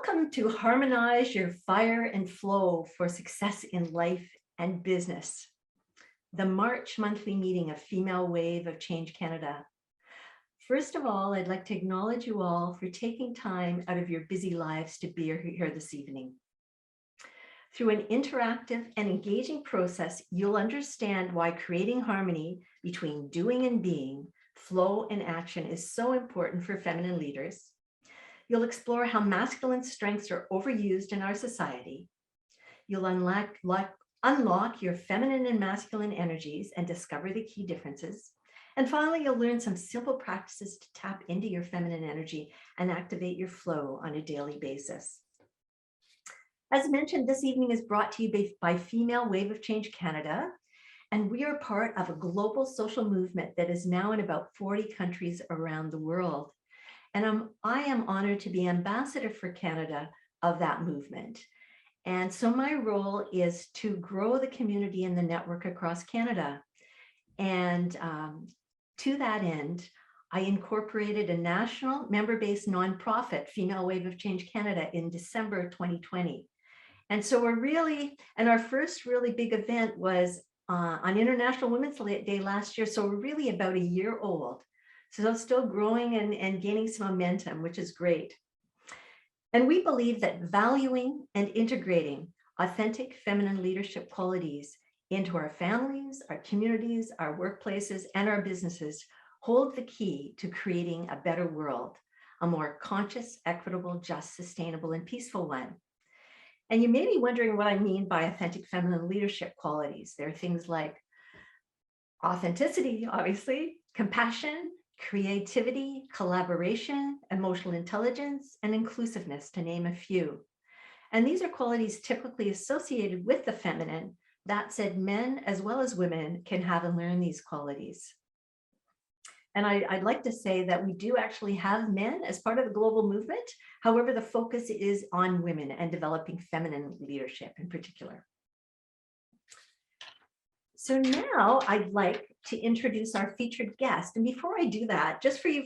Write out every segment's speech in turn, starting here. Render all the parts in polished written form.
Welcome to Harmonize Your Fire and Flow for Success in Life and Business, the March monthly meeting of Female Wave of Change Canada. First of all, I'd like to acknowledge you all for taking time out of your busy lives to be here this evening. Through an interactive and engaging process, you'll understand why creating harmony between doing and being, flow and action is so important for feminine leaders. You'll explore how masculine strengths are overused in our society. You'll unlock your feminine and masculine energies and discover the key differences. And finally, you'll learn some simple practices to tap into your feminine energy and activate your flow on a daily basis. As mentioned, this evening is brought to you by Female Wave of Change Canada, and we are part of a global social movement that is now in about 40 countries around the world. And I am honored to be ambassador for Canada of that movement. And so my role is to grow the community and the network across Canada. And to that end, I incorporated a national member-based nonprofit, Female Wave of Change Canada, in December 2020. And so our first really big event was on International Women's Day last year. So we're really about a year old. So it's still growing and gaining some momentum, which is great. And we believe that valuing and integrating authentic feminine leadership qualities into our families, our communities, our workplaces, and our businesses hold the key to creating a better world, a more conscious, equitable, just, sustainable, and peaceful one. And you may be wondering what I mean by authentic feminine leadership qualities. There are things like authenticity, obviously, compassion, creativity, collaboration, emotional intelligence, and inclusiveness, to name a few. And these are qualities typically associated with the feminine. That said, men as well as women can have and learn these qualities. And I'd like to say that we do actually have men as part of the global movement. However, the focus is on women and developing feminine leadership in particular. So now I'd like to introduce our featured guest. And before I do that, just for you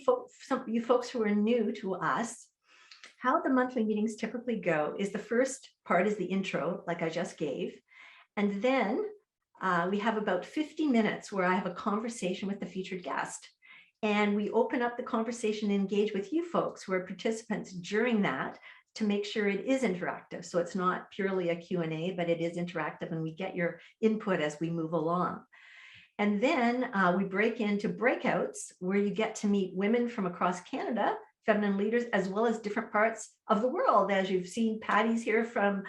folks who are new to us, how the monthly meetings typically go is the first part is the intro, like I just gave. And then we have about 50 minutes where I have a conversation with the featured guest. And we open up the conversation and engage with you folks who are participants during that to make sure it is interactive. So it's not purely a Q&A, but it is interactive and we get your input as we move along. And then we break into breakouts where you get to meet women from across Canada, feminine leaders, as well as different parts of the world. As you've seen, Patty's here from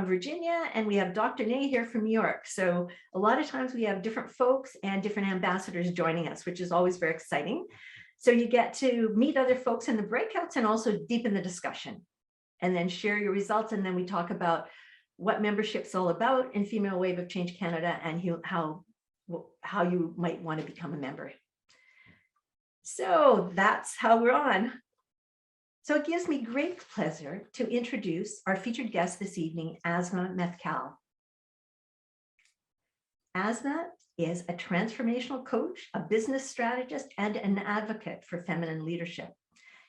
Virginia, and we have Dr. Nay here from New York. So a lot of times we have different folks and different ambassadors joining us, which is always very exciting. So you get to meet other folks in the breakouts and also deepen the discussion and then share your results. And then we talk about what membership's all about in Female Wave of Change Canada and how you might want to become a member. So that's how we're on. So it gives me great pleasure to introduce our featured guest this evening, Asmâa Methqal. Asmâa is a transformational coach, a business strategist, and an advocate for feminine leadership.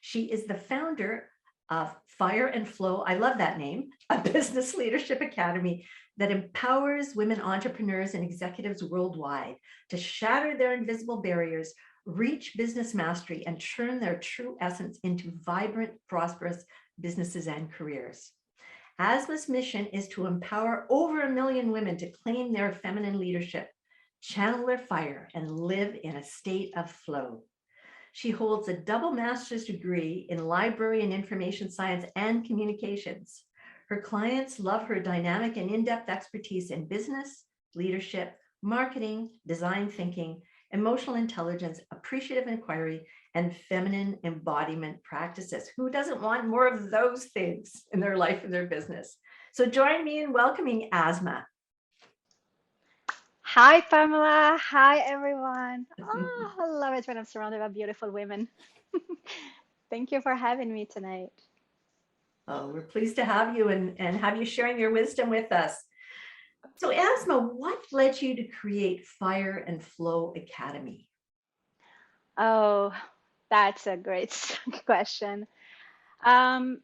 She is the founder of Fire and Flow, I love that name, a business leadership academy that empowers women entrepreneurs and executives worldwide to shatter their invisible barriers, reach business mastery, and turn their true essence into vibrant, prosperous businesses and careers. Asmâa's mission is to empower over 1 million women to claim their feminine leadership, channel their fire, and live in a state of flow. She holds a double master's degree in library and information science and communications. Her clients love her dynamic and in-depth expertise in business, leadership, marketing, design thinking, emotional intelligence, appreciative inquiry, and feminine embodiment practices. Who doesn't want more of those things in their life and their business? So join me in welcoming Asmâa. Hi, Pamela. Hi, everyone. Oh, I love it when I'm surrounded by beautiful women. Thank you for having me tonight. Oh, we're pleased to have you and have you sharing your wisdom with us. So Asmâa, what led you to create Fire and Flow Academy? Oh, that's a great question. Um,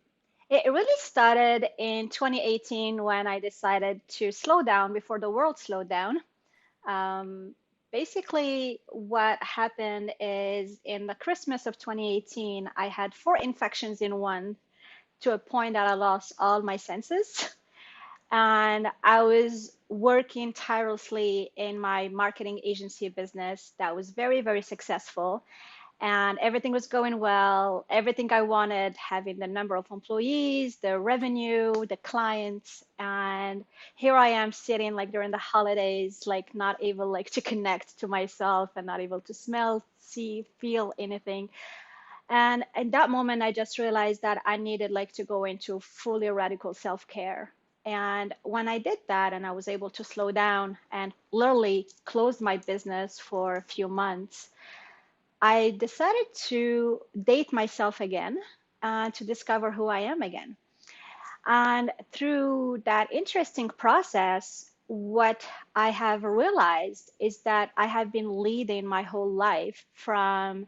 It really started in 2018 when I decided to slow down before the world slowed down. Um, Basically, what happened is in the Christmas of 2018, I had 4 infections in one to a point that I lost all my senses. And I was working tirelessly in my marketing agency business that was very, very successful. And everything was going well, everything I wanted, having the number of employees, the revenue, the clients. And here I am sitting like during the holidays, like not able like to connect to myself and not able to smell, see, feel anything. And in that moment, I just realized that I needed like to go into fully radical self-care. And when I did that and I was able to slow down and literally close my business for a few months, I decided to date myself again and to discover who I am again. And through that interesting process, what I have realized is that I have been leading my whole life from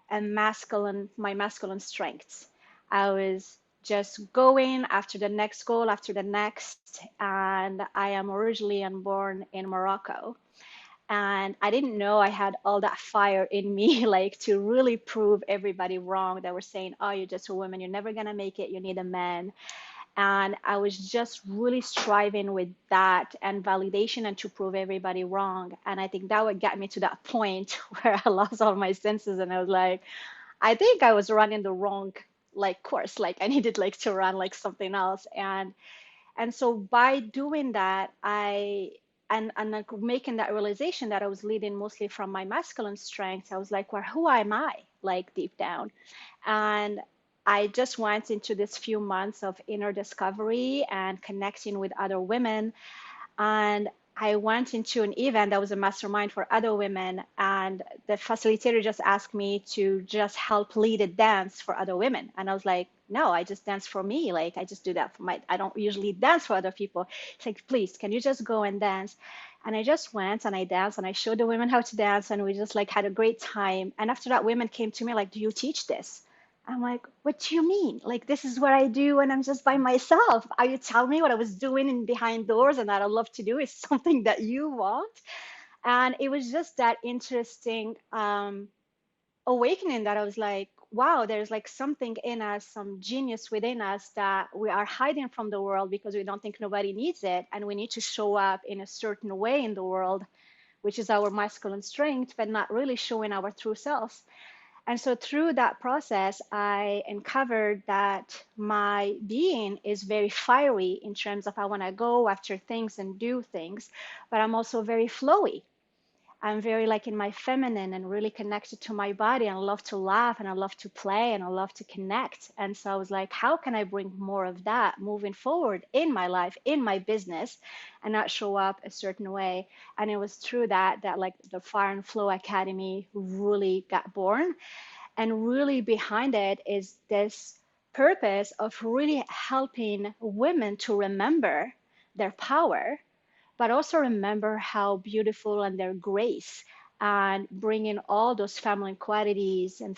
my masculine strengths. I was just going after the next goal, after the next, and I am originally born in Morocco. And I didn't know I had all that fire in me, like to really prove everybody wrong that were saying, oh, you're just a woman, you're never gonna make it, you need a man. And I was just really striving with that and validation and to prove everybody wrong. And I think that would get me to that point where I lost all my senses and I was like, I think I was running the wrong like course. Like I needed like to run like something else. And so by doing that, and like making that realization that I was leading mostly from my masculine strengths, I was like, well, who am I? Like deep down. And I just went into this few months of inner discovery and connecting with other women. And I went into an event that was a mastermind for other women, and the facilitator just asked me to just help lead a dance for other women. And I was like, no, I just dance for me. Like I just do that for I don't usually dance for other people. It's like, please, can you just go and dance? And I just went and I danced and I showed the women how to dance and we just like had a great time. And after that, women came to me like, do you teach this? I'm like, what do you mean? Like, this is what I do when I'm just by myself. Are you telling me what I was doing in behind doors and that I love to do is something that you want? And it was just that interesting awakening that I was like, wow, there's like something in us, some genius within us that we are hiding from the world because we don't think nobody needs it. And we need to show up in a certain way in the world, which is our masculine strength, but not really showing our true selves. And so through that process, I uncovered that my being is very fiery in terms of I want to go after things and do things, but I'm also very flowy. I'm very like in my feminine and really connected to my body and I love to laugh and I love to play and I love to connect. And so I was like, how can I bring more of that moving forward in my life, in my business, and not show up a certain way? And it was through that like the Fire and Flow Academy really got born. And really behind it is this purpose of really helping women to remember their power, but also remember how beautiful and their grace and bringing all those feminine qualities and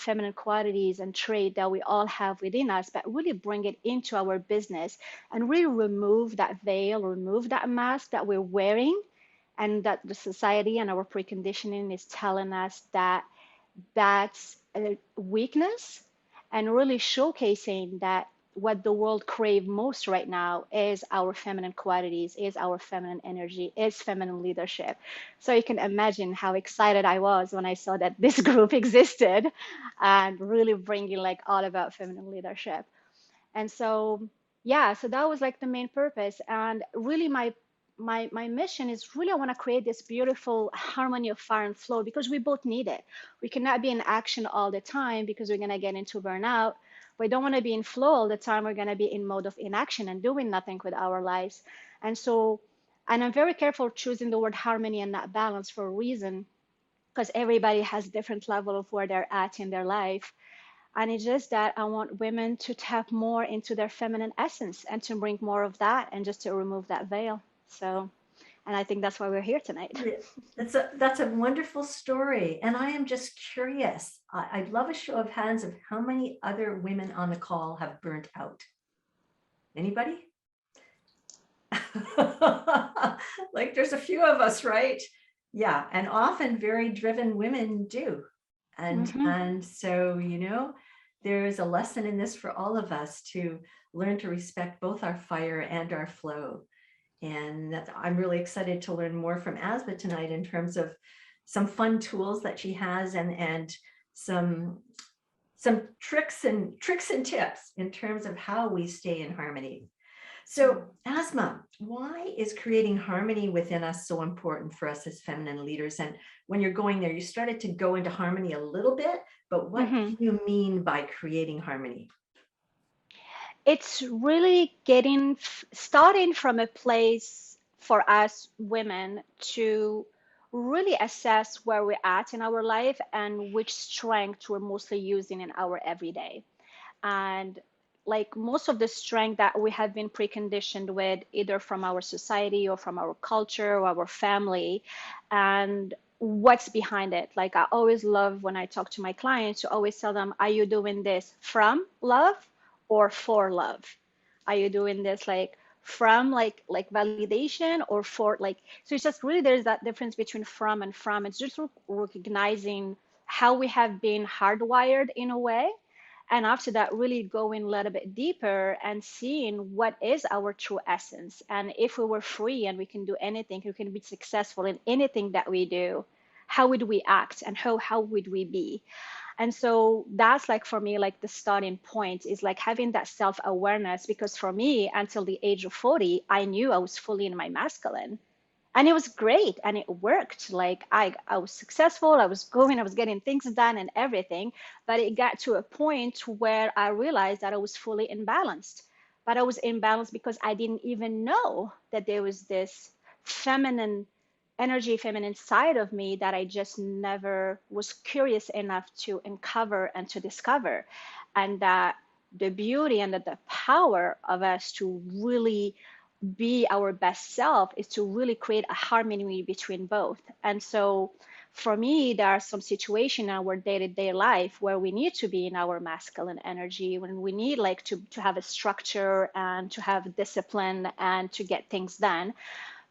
trait that we all have within us, but really bring it into our business and really remove that veil, remove that mask that we're wearing and that the society and our preconditioning is telling us that that's a weakness, and really showcasing that what the world crave most right now is our feminine qualities, is our feminine energy, is feminine leadership. So you can imagine how excited I was when I saw that this group existed and really bringing like all about feminine leadership. And so, yeah, so that was like the main purpose. And really my mission is really I want to create this beautiful harmony of fire and flow because we both need it. We cannot be in action all the time because we're going to get into burnout. We don't want to be in flow all the time. We're going to be in mode of inaction and doing nothing with our lives. And so, and I'm very careful choosing the word harmony and not balance for a reason because everybody has different level of where they're at in their life. And it's just that I want women to tap more into their feminine essence and to bring more of that and just to remove that veil. So, and I think that's why we're here tonight. Yeah, that's a wonderful story. And I am just curious. I'd love a show of hands of how many other women on the call have burnt out. Anybody? Like there's a few of us, right? Yeah, and often very driven women do. And so, there's a lesson in this for all of us to learn to respect both our fire and our flow. And I'm really excited to learn more from Asmâa tonight in terms of some fun tools that she has, and some tricks and tips in terms of how we stay in harmony. So, Asmâa, why is creating harmony within us so important for us as feminine leaders? And when you're going there, you started to go into harmony a little bit, but what do you mean by creating harmony? It's really starting from a place for us women to really assess where we're at in our life and which strength we're mostly using in our everyday. And like most of the strength that we have been preconditioned with, either from our society or from our culture or our family, and what's behind it. Like I always love when I talk to my clients to always tell them, are you doing this from love or for love? Are you doing this like from like validation or for like, so it's just really there's that difference between from and from. It's just recognizing how we have been hardwired in a way, and after that really going a little bit deeper and seeing what is our true essence. And if we were free and we can do anything, we can be successful in anything that we do, how would we act and how would we be? And so that's like for me, like the starting point is like having that self-awareness, because for me until the age of 40 I knew I was fully in my masculine, and it was great and it worked. Like I was successful, I was getting things done and everything, but it got to a point where I realized that I was fully imbalanced. But I was imbalanced because I didn't even know that there was this feminine energy, feminine side of me that I just never was curious enough to uncover and to discover. And that the beauty and the power of us to really be our best self is to really create a harmony between both. And so for me, there are some situations in our day-to-day life where we need to be in our masculine energy, when we need like to have a structure and to have discipline and to get things done.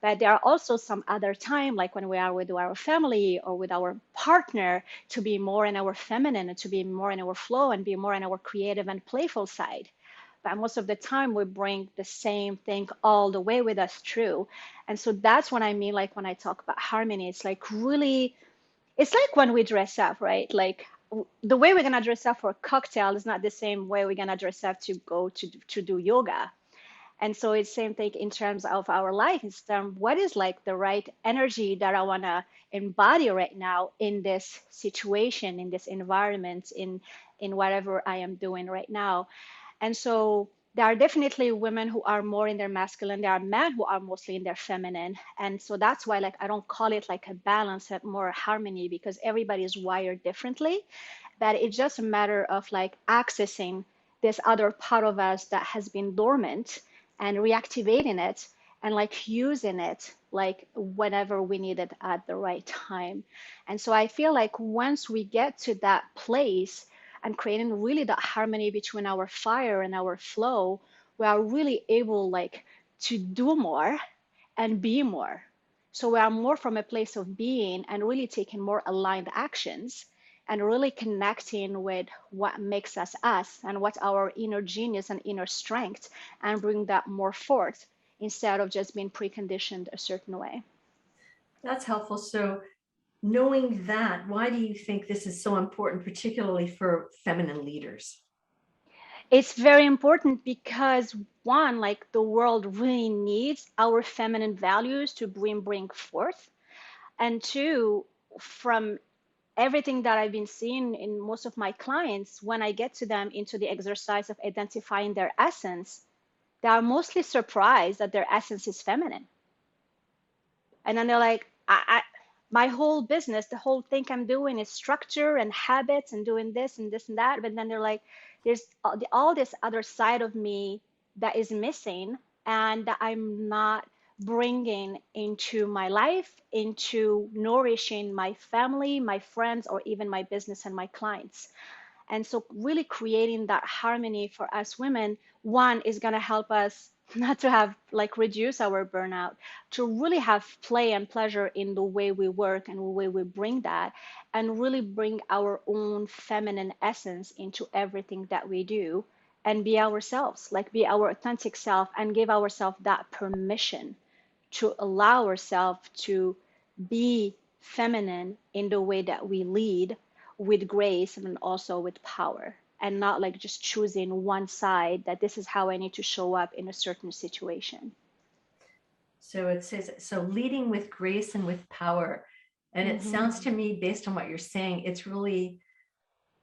But there are also some other time, like when we are with our family or with our partner, to be more in our feminine and to be more in our flow and be more in our creative and playful side. But most of the time we bring the same thing all the way with us through. And so that's what I mean, like when I talk about harmony, it's like really, it's like when we dress up, right? Like the way we're gonna dress up for a cocktail is not the same way we're gonna dress up to go to do yoga. And so it's same thing in terms of our life. It's what is like the right energy that I want to embody right now in this situation, in this environment, in whatever I am doing right now. And so there are definitely women who are more in their masculine. There are men who are mostly in their feminine. And so that's why like I don't call it like a balance, but more harmony, because everybody is wired differently. But it's just a matter of like accessing this other part of us that has been dormant and reactivating it and like using it like whenever we need it at the right time. And so I feel like once we get to that place and creating really that harmony between our fire and our flow, we are really able like to do more and be more. So we are more from a place of being and really taking more aligned actions and really connecting with what makes us us and what's our inner genius and inner strength, and bring that more forth instead of just being preconditioned a certain way. That's helpful. So knowing that, why do you think this is so important, particularly for feminine leaders? It's very important because one, like the world really needs our feminine values to bring forth. And two, from everything that I've been seeing in most of my clients, when I get to them into the exercise of identifying their essence, they are mostly surprised that their essence is feminine. And then they're like, my whole business, the whole thing I'm doing is structure and habits and doing this and this and that. But then they're like, there's all this other side of me that is missing and that I'm not bringing into my life, into nourishing my family, my friends, or even my business and my clients. And so really creating that harmony for us women, one, is going to help us not to have like reduce our burnout, to really have play and pleasure in the way we work and the way we bring that, and really bring our own feminine essence into everything that we do, and be ourselves, like be our authentic self, and give ourselves that permission to allow ourselves to be feminine in the way that we lead, with grace and also with power, and not like just choosing one side that this is how I need to show up in a certain situation. So it says, so leading with grace and with power. And it sounds to me, based on what you're saying, it's really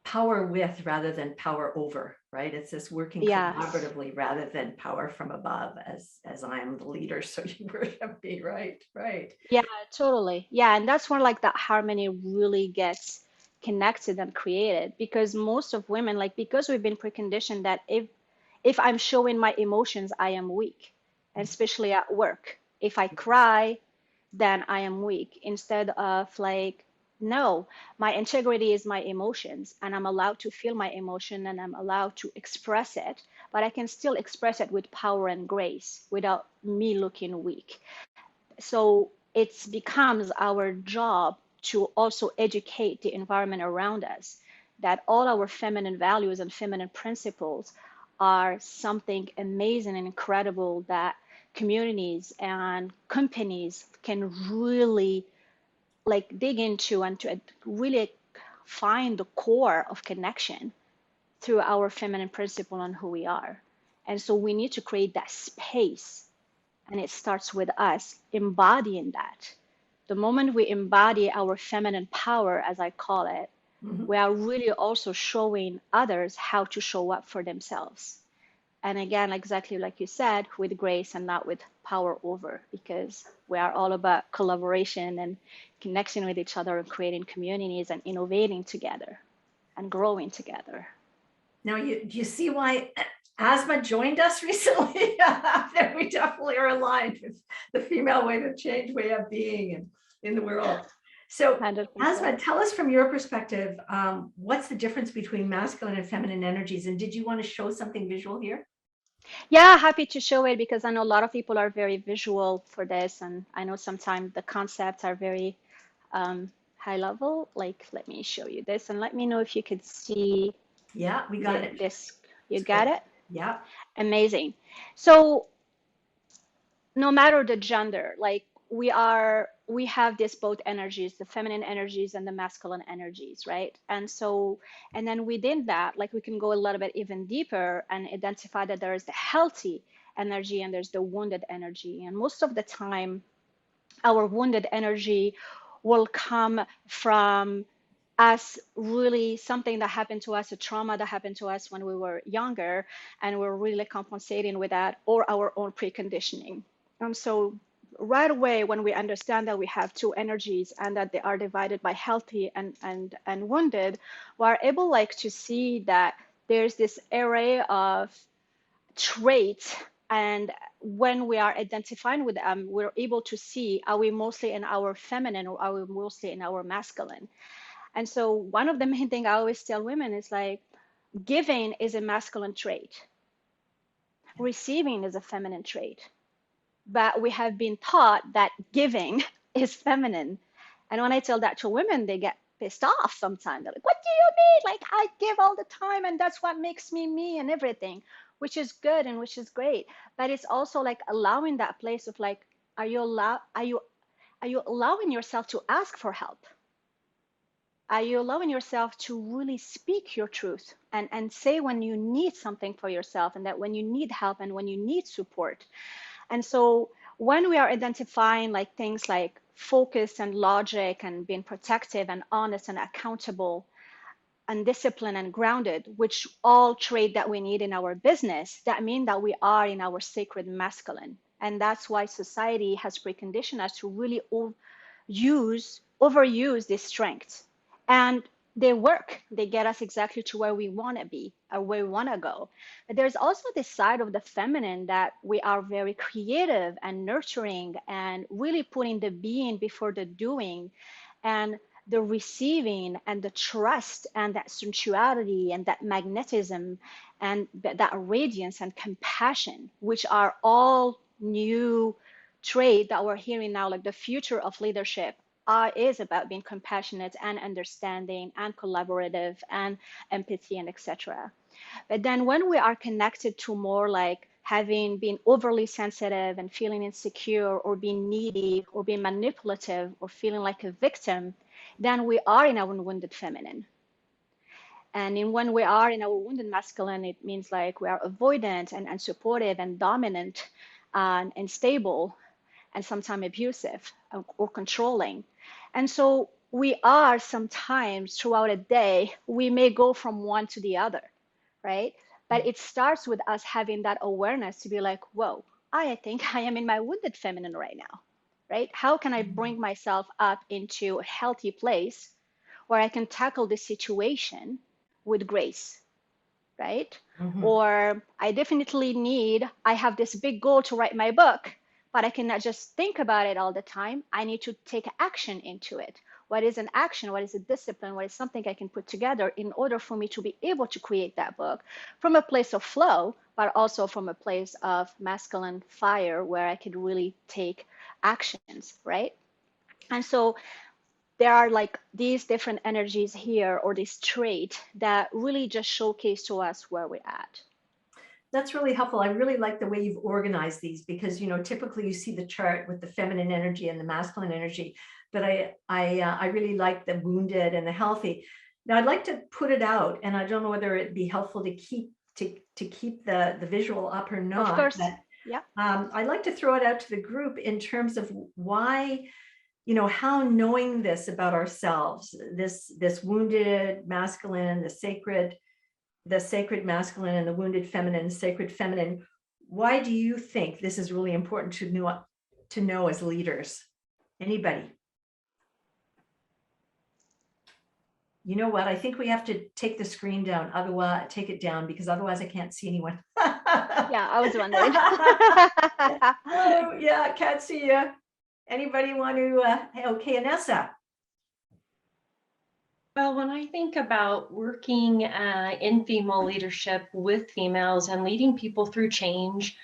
power with rather than power over, right? It's this working Yes. collaboratively rather than power from above, as I am the leader, so you worship me, right? Right. Yeah, totally. Yeah, and that's where like that harmony really gets connected and created, because most of women, like, because we've been preconditioned that if I'm showing my emotions, I am weak, and especially at work. If I cry, then I am weak. Instead of like, no, my integrity is my emotions, and I'm allowed to feel my emotion and I'm allowed to express it, but I can still express it with power and grace without me looking weak. So it becomes our job to also educate the environment around us that all our feminine values and feminine principles are something amazing and incredible that communities and companies can really like dig into, and to really find the core of connection through our feminine principle and who we are. And so we need to create that space, and it starts with us embodying that. The moment we embody our feminine power, as I call it, we are really also showing others how to show up for themselves. And again, exactly like you said, with grace and not with power over, because we are all about collaboration and connection with each other and creating communities and innovating together and growing together. Now, do you see why Asmâa joined us recently? That we definitely are aligned with the female way to change way of being and in the world. So 100%. Asmâa, tell us from your perspective, what's the difference between masculine and feminine energies? And did you want to show something visual here? Yeah, happy to show it, because I know a lot of people are very visual for this, and I know sometimes the concepts are very high level. Like, let me show you this, and let me know if you could see Yeah, we got it. this. You It's got good. it? Yeah. Amazing. So no matter the gender, like we have this both energies, the feminine energies and the masculine energies, right? And so, and then within that, like we can go a little bit even deeper and identify that there is the healthy energy and there's the wounded energy. And most of the time, our wounded energy will come from us, really something that happened to us, a trauma that happened to us when we were younger, and we're really compensating with that, or our own preconditioning. So right away, when we understand that we have two energies and that they are divided by healthy and wounded, we're able like to see that there's this array of traits, and when we are identifying with them, we're able to see, are we mostly in our feminine or are we mostly in our masculine? And so one of the main things I always tell women is like, giving is a masculine trait, receiving is a feminine trait, but we have been taught that giving is feminine. And when I tell that to women, they get pissed off sometimes. They're like, what do you mean? Like, I give all the time and that's what makes me me and everything, which is good and which is great. But it's also like allowing that place of like, are you allowing yourself to ask for help? Are you allowing yourself to really speak your truth and say when you need something for yourself, and that when you need help and when you need support? And so when we are identifying like things like focus and logic and being protective and honest and accountable and disciplined and grounded, which all trait that we need in our business, that means that we are in our sacred masculine. And that's why society has preconditioned us to really overuse this strength. And they work. They get us exactly to where we want to be or where we want to go. But there's also this side of the feminine that we are very creative and nurturing and really putting the being before the doing. And the receiving and the trust and that sensuality and that magnetism and that radiance and compassion, which are all new traits that we're hearing now, like the future of leadership is about being compassionate and understanding and collaborative and empathy and etc. But then when we are connected to more like having been overly sensitive and feeling insecure or being needy or being manipulative or feeling like a victim, then we are in our wounded feminine. And when we are in our wounded masculine, it means like we are avoidant and supportive and dominant and stable and sometimes abusive or controlling. And so we are sometimes throughout a day, we may go from one to the other, right? But it starts with us having that awareness to be like, whoa, I think I am in my wounded feminine right now, right? How can I bring myself up into a healthy place where I can tackle this situation with grace, right? Mm-hmm. Or I have this big goal to write my book, but I cannot just think about it all the time. I need to take action into it. What is an action? What is a discipline? What is something I can put together in order for me to be able to create that book from a place of flow, but also from a place of masculine fire where I could really take actions, right? And so there are like these different energies here or this trait that really just showcase to us where we're at. That's really helpful. I really like the way you've organized these because, typically you see the chart with the feminine energy and the masculine energy, but I really like the wounded and the healthy. Now I'd like to put it out, and I don't know whether it'd be helpful to keep the visual up or not. Of course. But, yeah. I'd like to throw it out to the group in terms of why, how knowing this about ourselves, this wounded masculine, the sacred masculine and the wounded feminine, sacred feminine. Why do you think this is really important to know as leaders? Anybody? You know what? I think we have to take the screen down. Otherwise, take it down because otherwise I can't see anyone. Yeah, I was wondering. Oh, yeah, can't see you. Anybody want to? Okay, Anessa. Well, when I think about working in female leadership with females and leading people through change,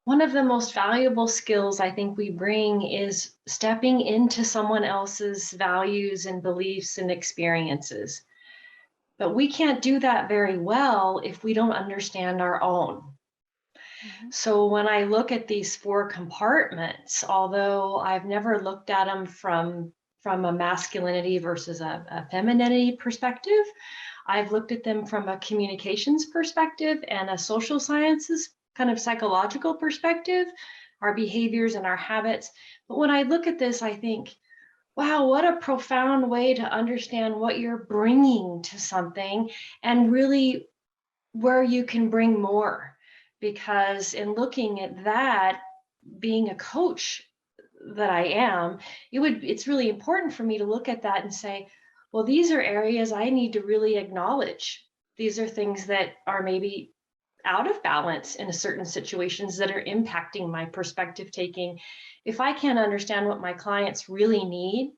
one of the most valuable skills I think we bring is stepping into someone else's values and beliefs and experiences. But we can't do that very well if we don't understand our own. Mm-hmm. So when I look at these 4 compartments, although I've never looked at them from a masculinity versus a femininity perspective, I've looked at them from a communications perspective and a social sciences kind of psychological perspective, our behaviors and our habits. But when I look at this, I think, wow, what a profound way to understand what you're bringing to something and really where you can bring more. Because in looking at that, being a coach that I am, it's really important for me to look at that and say, well, these are areas I need to really acknowledge. These are things that are maybe out of balance in certain situations that are impacting my perspective taking. If I can't understand what my clients really need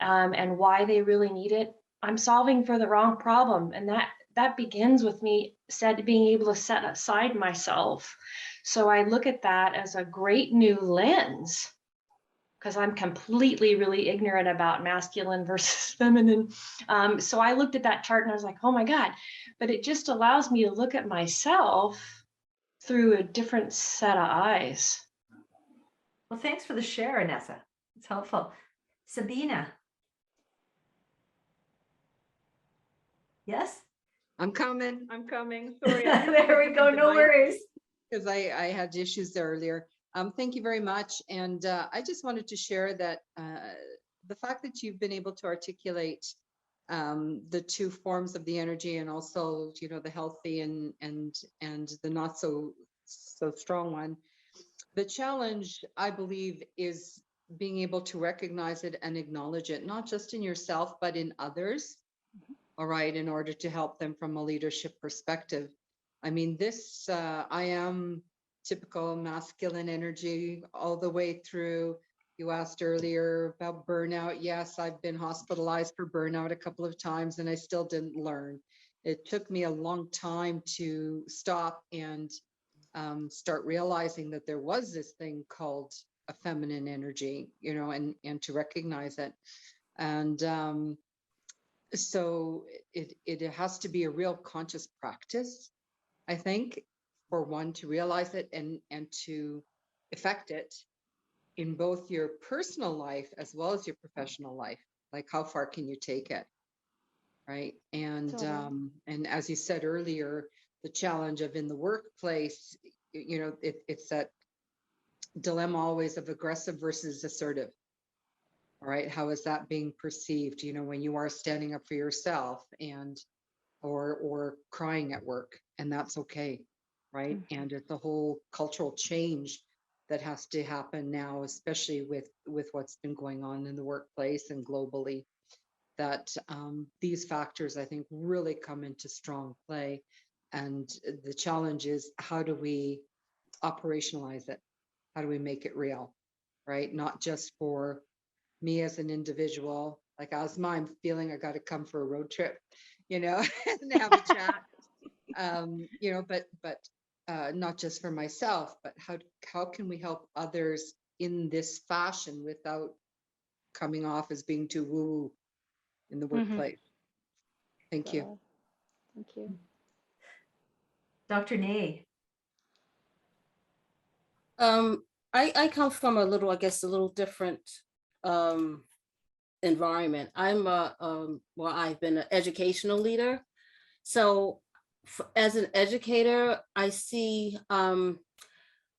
and why they really need it, I'm solving for the wrong problem. And that begins with me being able to set aside myself. So I look at that as a great new lens, because I'm completely really ignorant about masculine versus feminine. So I looked at that chart and I was like, oh my God, but it just allows me to look at myself through a different set of eyes. Well, thanks for the share, Anessa. It's helpful. Sabina. Yes? I'm coming. Sorry. There we go. No worries. Because I had issues there earlier. Thank you very much. And I just wanted to share that the fact that you've been able to articulate the 2 forms of the energy and also, the healthy and the not so strong one. The challenge, I believe, is being able to recognize it and acknowledge it, not just in yourself, but in others. All right, in order to help them from a leadership perspective. I mean, I am typical masculine energy all the way through. You asked earlier about burnout. Yes, I've been hospitalized for burnout a couple of times and I still didn't learn. It took me a long time to stop and start realizing that there was this thing called a feminine energy, and to recognize it. And so it has to be a real conscious practice, I think, for one to realize it and to effect it in both your personal life as well as your professional life. Like, how far can you take it, right? And Totally. and as you said earlier, the challenge of in the workplace, it's that dilemma always of aggressive versus assertive. All right, how is that being perceived? When you are standing up for yourself and or crying at work, and that's okay, right? Mhm. And it's a whole cultural change that has to happen now, especially with what's been going on in the workplace and globally, that these factors, I think, really come into strong play. And the challenge is, how do we operationalize it? How do we make it real, right? Not just for me as an individual, like Asmâa, I'm feeling I got to come for a road trip, and have a chat, but not just for myself, but how can we help others in this fashion without coming off as being too woo in the Mhm. workplace? Thank you. Totally. Thank you. Dr. Nay. I come from a little different environment. I've been an educational leader. So as an educator, I see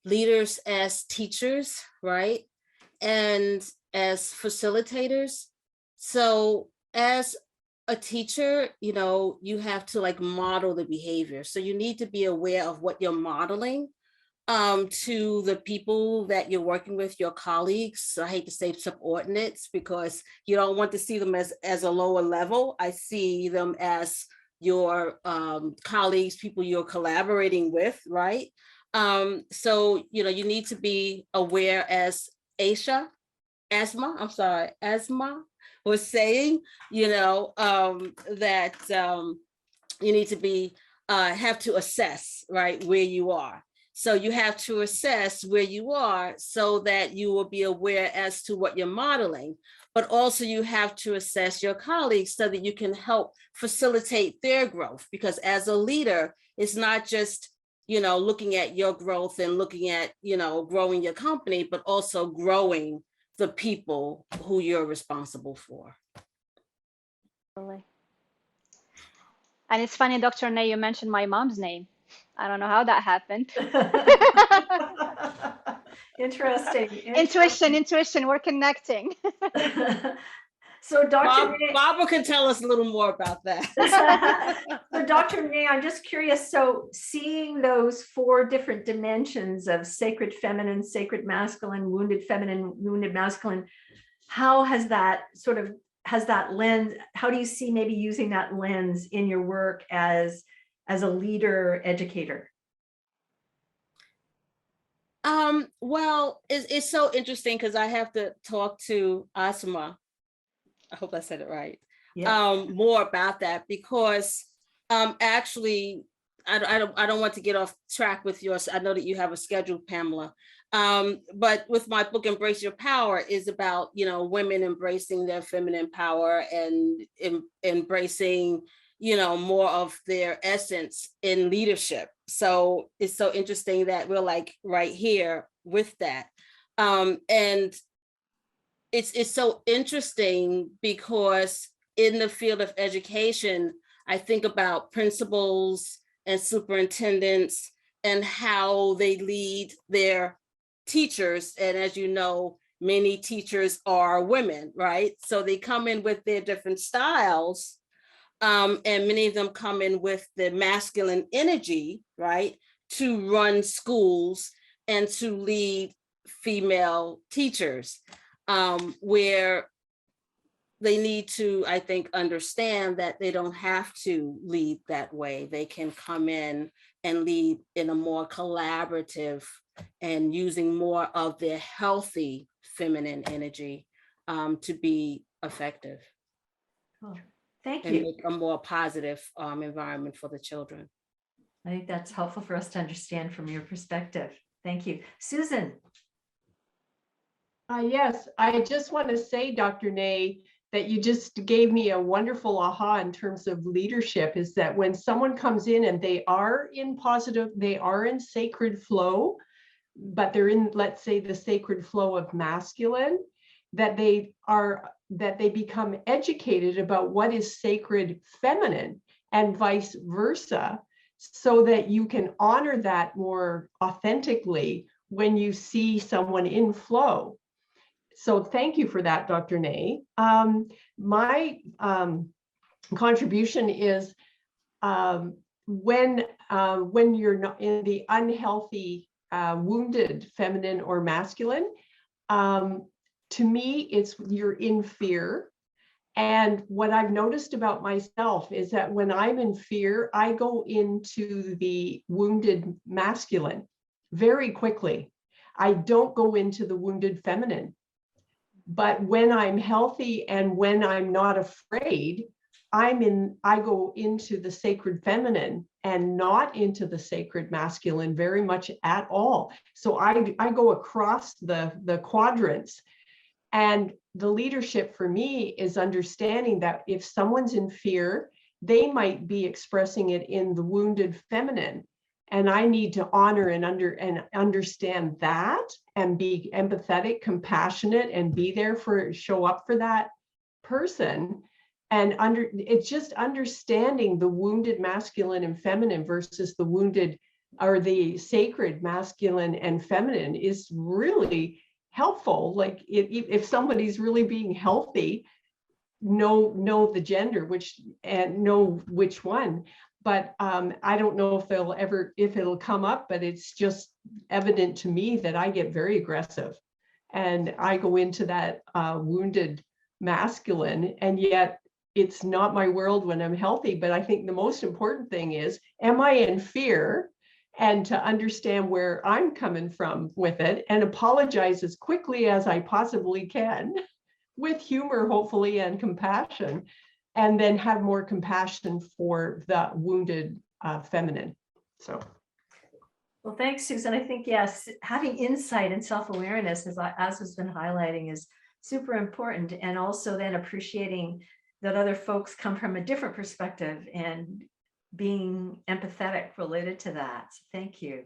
leaders as teachers, right? And as facilitators. So as a teacher, you have to like model the behavior. So you need to be aware of what you're modeling to the people that you're working with, your colleagues. I hate to say subordinates because you don't want to see them as a lower level. I see them as your colleagues, people you're collaborating with, right? So, you need to be aware, as Asmâa was saying, that you need to be, have to assess, right, where you are. So you have to assess where you are so that you will be aware as to what you're modeling, but also you have to assess your colleagues so that you can help facilitate their growth. Because as a leader, it's not just, looking at your growth and looking at, growing your company, but also growing the people who you're responsible for. Totally. And it's funny, Dr. Nay, you mentioned my mom's name. I don't know how that happened. Interesting. Intuition, we're connecting. So Dr. Nay, Barbara can tell us a little more about that. so Dr. Nay, I'm just curious, so seeing those 4 different dimensions of sacred feminine, sacred masculine, wounded feminine, wounded masculine, how has that lens, how do you see maybe using that lens in your work as a leader educator? Well, it's so interesting because I have to talk to Asmâa. I hope I said it right. Yeah. More about that, because actually I don't want to get off track with yours. I know that you have a schedule, Pamela. But with my book, Embrace Your Power, is about, women embracing their feminine power and embracing, more of their essence in leadership. So it's so interesting that we're like right here with that. And it's so interesting because in the field of education, I think about principals and superintendents and how they lead their teachers. And as you know, many teachers are women, right? So they come in with their different styles. And many of them come in with the masculine energy, right, to run schools and to lead female teachers, where they need to, I think, understand that they don't have to lead that way. They can come in and lead in a more collaborative and using more of their healthy feminine energy to be effective. Cool. Thank And you. make a more positive environment for the children. I think that's helpful for us to understand from your perspective. Thank you. Susan. Yes, I just want to say, Dr. Nay, that you just gave me a wonderful aha in terms of leadership, is that when someone comes in and they are in positive, they are in sacred flow, but they're in, let's say, the sacred flow of masculine, that they become educated about what is sacred feminine and vice versa, so that you can honor that more authentically when you see someone in flow. So thank you for that, Dr. Nay. My contribution is when you're not in the unhealthy, wounded feminine or masculine, to me, it's you're in fear. And what I've noticed about myself is that when I'm in fear, I go into the wounded masculine very quickly. I don't go into the wounded feminine. But when I'm healthy and when I'm not afraid, I go into the sacred feminine and not into the sacred masculine very much at all. So I go across the quadrants. And the leadership for me is understanding that if someone's in fear, they might be expressing it in the wounded feminine. And I need to honor and understand that and be empathetic, compassionate, and be there show up for that person. And it's just understanding the wounded masculine and feminine versus the wounded or the sacred masculine and feminine is really helpful. Like if somebody's really being healthy, know the gender, know which one. But I don't know if it'll come up, but it's just evident to me that I get very aggressive and I go into that wounded masculine, and yet it's not my world when I'm healthy. But I think the most important thing is, am I in fear? And to understand where I'm coming from with it and apologize as quickly as I possibly can with humor, hopefully, and compassion. And then have more compassion for the wounded feminine. So. Well, thanks, Susan. I think, yes, having insight and self-awareness, as has been highlighting, is super important. And also then appreciating that other folks come from a different perspective and being empathetic related to that. So thank you.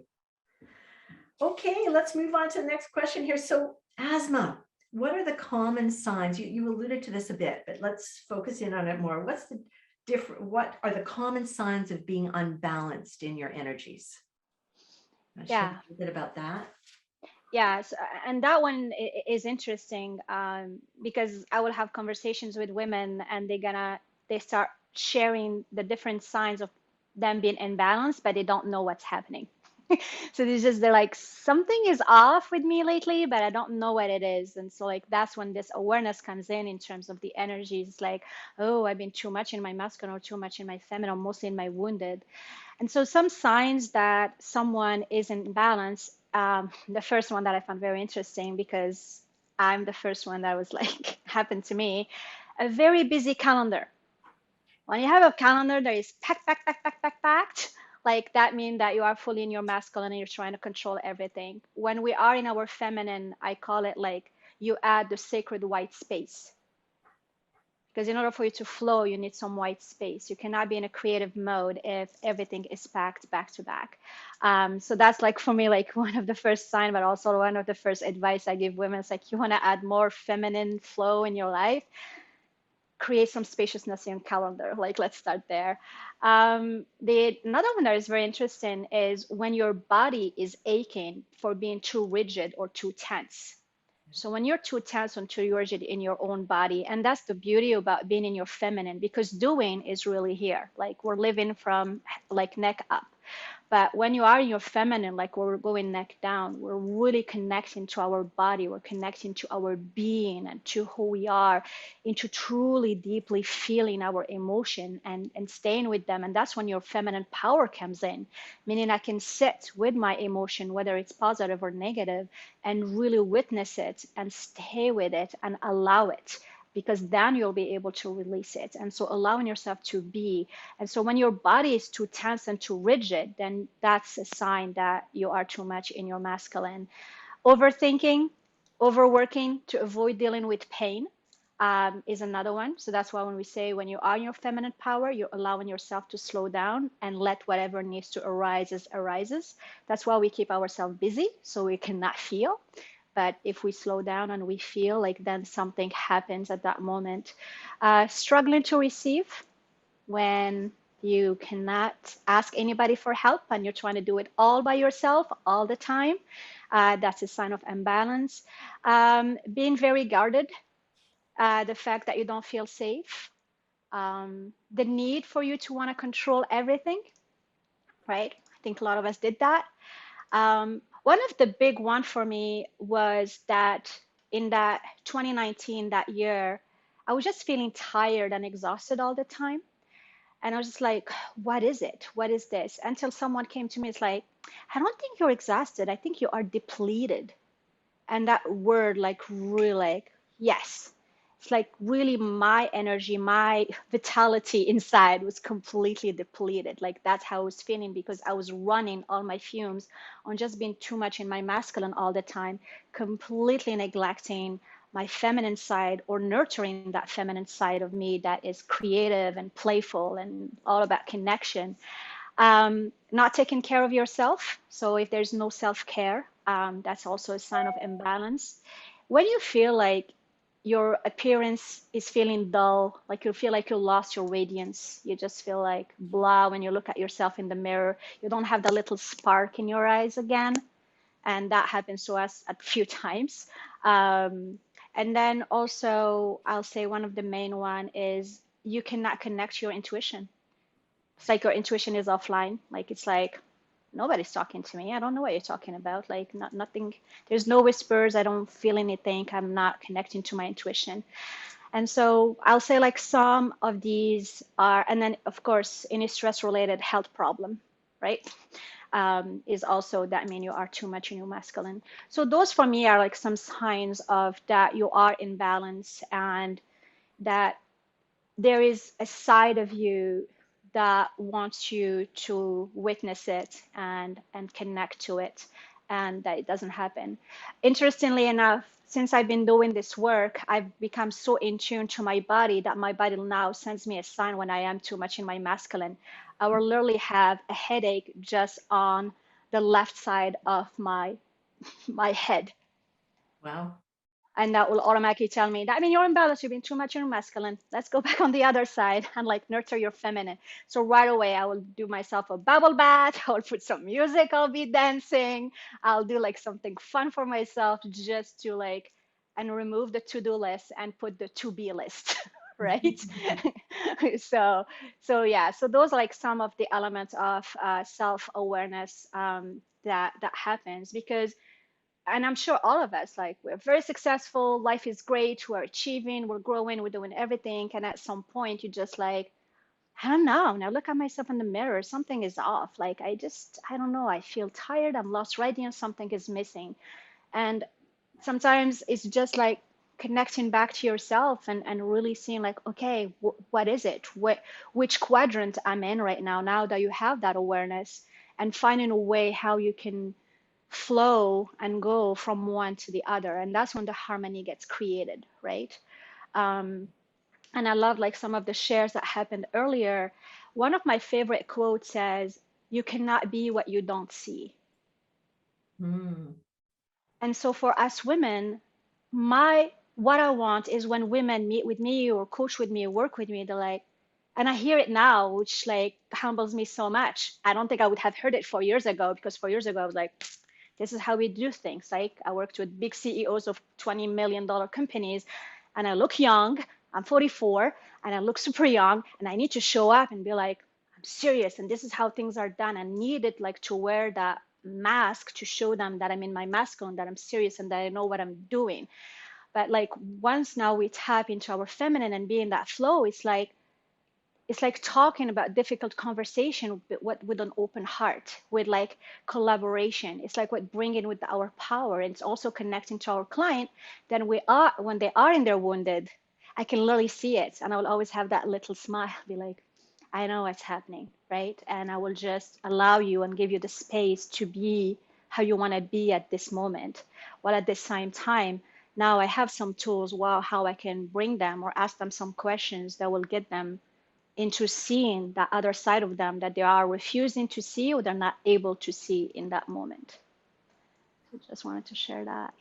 Okay, let's move on to the next question here. So Asmâa, what are the common signs? You alluded to this a bit, but let's focus in on it more. What are the common signs of being unbalanced in your energies? Yeah. A bit about that. Yes, and that one is interesting because I will have conversations with women and they start sharing the different signs of them being imbalanced, but they don't know what's happening. So they're like, something is off with me lately, but I don't know what it is. And so like, that's when this awareness comes in terms of the energies, like, oh, I've been too much in my masculine or too much in my feminine, or mostly in my wounded. And so some signs that someone is in balance, the first one that I found very interesting, because I'm the first one that was like, happened to me, a very busy calendar. When you have a calendar that is packed, like that means that you are fully in your masculine and you're trying to control everything. When we are in our feminine, I call it like you add the sacred white space. Because in order for you to flow, you need some white space. You cannot be in a creative mode if everything is packed back to back. So that's like, for me, like one of the first signs, but also one of the first advice I give women. It's like, you want to add more feminine flow in your life, create some spaciousness in your calendar. Like, let's start there. Another one that is very interesting is when your body is aching for being too rigid or too tense. So when you're too tense and too rigid in your own body, and that's the beauty about being in your feminine, because doing is really here. Like, we're living from like neck up. But when you are in your feminine, like we're going neck down, we're really connecting to our body, we're connecting to our being and to who we are, into truly deeply feeling our emotion and staying with them. And that's when your feminine power comes in, meaning I can sit with my emotion, whether it's positive or negative, and really witness it and stay with it and allow it, because then you'll be able to release it. And so allowing yourself to be. And so when your body is too tense and too rigid, then that's a sign that you are too much in your masculine. Overthinking, overworking to avoid dealing with pain is another one. So that's why when we say when you are in your feminine power, you're allowing yourself to slow down and let whatever needs to arise arises. That's why we keep ourselves busy, so we cannot feel. But if we slow down and we feel, like, then something happens at that moment. Struggling to receive, when you cannot ask anybody for help and you're trying to do it all by yourself all the time. That's a sign of imbalance. Being very guarded, the fact that you don't feel safe, the need for you to want to control everything, right? I think a lot of us did that. One of the big one for me was that in that 2019, that year, I was just feeling tired and exhausted all the time. And I was just like, what is it? What is this? Until someone came to me, it's like, I don't think you're exhausted. I think you are depleted. And that word, like, really, like, yes. It's like really my energy, my vitality inside was completely depleted. Like, that's how I was feeling, because I was running all my fumes on just being too much in my masculine all the time, completely neglecting my feminine side, or nurturing that feminine side of me that is creative and playful and all about connection. Not taking care of yourself. So if there's no self-care, that's also a sign of imbalance. When you feel like your appearance is feeling dull, like you feel like you lost your radiance, you just feel like blah when you look at yourself in the mirror, you don't have the little spark in your eyes again. And that happens to us a few times. And then also, I'll say one of the main one is you cannot connect to your intuition. It's like your intuition is offline. Like, it's like, nobody's talking to me. I don't know what you're talking about. Like, nothing, there's no whispers. I don't feel anything. I'm not connecting to my intuition. And so I'll say, like, some of these are, and then of course, any stress related health problem, right? Is also that mean you are too much in your masculine. So those for me are like some signs of that you are in balance, and that there is a side of you that wants you to witness it and connect to it, and that it doesn't happen. Interestingly enough, since I've been doing this work, I've become so in tune to my body that my body now sends me a sign when I am too much in my masculine. I will literally have a headache just on the left side of my head. Wow. And that will automatically tell me that, I mean, you're imbalanced, you've been too much in your masculine. Let's go back on the other side and, like, nurture your feminine. So right away, I will do myself a bubble bath. I will put some music. I'll be dancing. I'll do like something fun for myself, just to, like, and remove the to-do list and put the to-be list, right? So yeah, so those are like some of the elements of self-awareness that happens, because, and I'm sure all of us, like, we're very successful, life is great, we're achieving, we're growing, we're doing everything. And at some point, you just like, I don't know, now look at myself in the mirror, something is off. Like, I don't know, I feel tired, I'm lost radiance, something is missing. And sometimes it's just like connecting back to yourself and really seeing, like, okay, what is it? Which quadrant I'm in right now that you have that awareness, and finding a way how you can flow and go from one to the other. And that's when the harmony gets created, right? And I love, like, some of the shares that happened earlier. One of my favorite quotes says, you cannot be what you don't see. And so for us women, what I want is when women meet with me or coach with me or work with me, they're like, and I hear it now, which, like, humbles me so much. I don't think I would have heard it 4 years ago, because 4 years ago I was like, this is how we do things. Like, I worked with big CEOs of $20 million companies, and I look young. I'm 44, and I look super young, and I need to show up and be like, I'm serious, and this is how things are done, and needed like to wear that mask to show them that I'm in my masculine, that I'm serious, and that I know what I'm doing. But like once now we tap into our feminine and be in that flow, it's like talking about difficult conversation with an open heart, with like collaboration. It's like what bringing with our power. And it's also connecting to our client. Then when they are in their wounded, I can literally see it, and I will always have that little smile, be like, I know what's happening, right? And I will just allow you and give you the space to be how you want to be at this moment. While at the same time, now I have some tools, how I can bring them or ask them some questions that will get them into seeing that other side of them that they are refusing to see or they're not able to see in that moment. So just wanted to share that.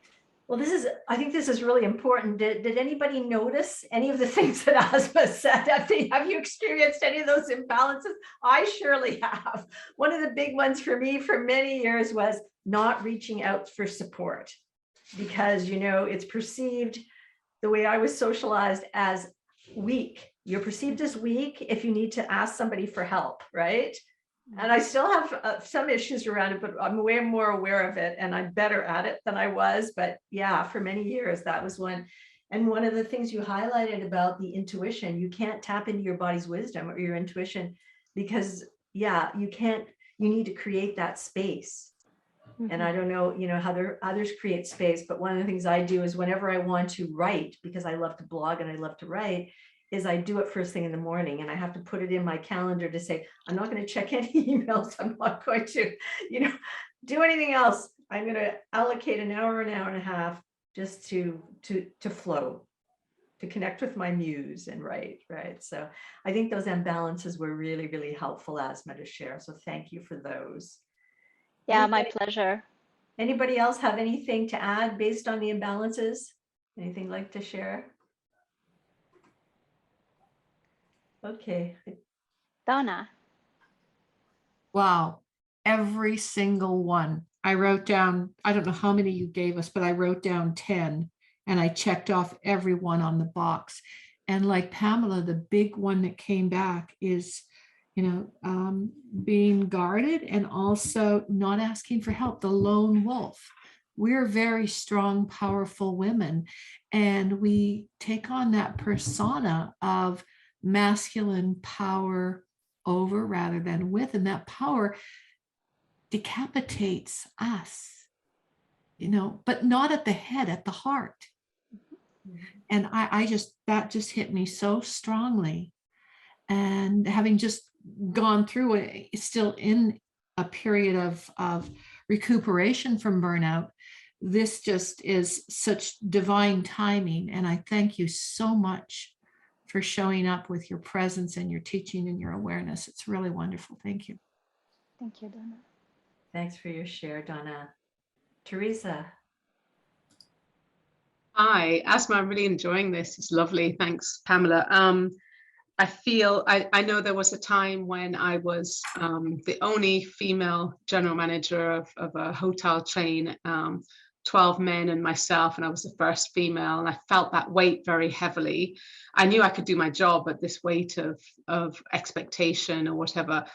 Well, I think this is really important. Did anybody notice any of the things that Asmâa said? Have you experienced any of those imbalances? I surely have. One of the big ones for me for many years was not reaching out for support, because, you know, it's perceived, the way I was socialized, as weak. You're perceived as weak if you need to ask somebody for help, right? And I still have some issues around it, but I'm way more aware of it, and I'm better at it than I was. But yeah, for many years, that was one. And one of the things you highlighted about the intuition, you can't tap into your body's wisdom or your intuition, because yeah, you need to create that space. Mm-hmm. And I don't know, you know, how others create space, but one of the things I do is whenever I want to write, because I love to blog and I love to write, is I do it first thing in the morning, and I have to put it in my calendar to say, I'm not going to check any emails. I'm not going to, you know, do anything else. I'm going to allocate an hour and a half just to flow, to connect with my muse and write, right? So I think those imbalances were really, really helpful, Asmâa, to share. So thank you for those. Yeah, my pleasure. Anybody else have anything to add based on the imbalances? Anything like to share? Okay. Donna. Wow. Every single one. I wrote down, I don't know how many you gave us, but I wrote down 10, and I checked off every one on the box. And like Pamela, the big one that came back is, you know, being guarded and also not asking for help, the lone wolf. We're very strong, powerful women, and we take on that persona of masculine power over rather than with, and that power decapitates us, you know, but not at the head, at the heart. And that just hit me so strongly. And having just gone through it, still in a period of recuperation from burnout, this just is such divine timing. And I thank you so much for showing up with your presence and your teaching and your awareness. It's really wonderful. Thank you. Thank you, Donna. Thanks for your share, Donna. Teresa. Hi, Asmâa, I'm really enjoying this. It's lovely. Thanks, Pamela. I know there was a time when I was the only female general manager of a hotel chain, 12 men and myself, and I was the first female, and I felt that weight very heavily. I knew I could do my job, but this weight of expectation or whatever.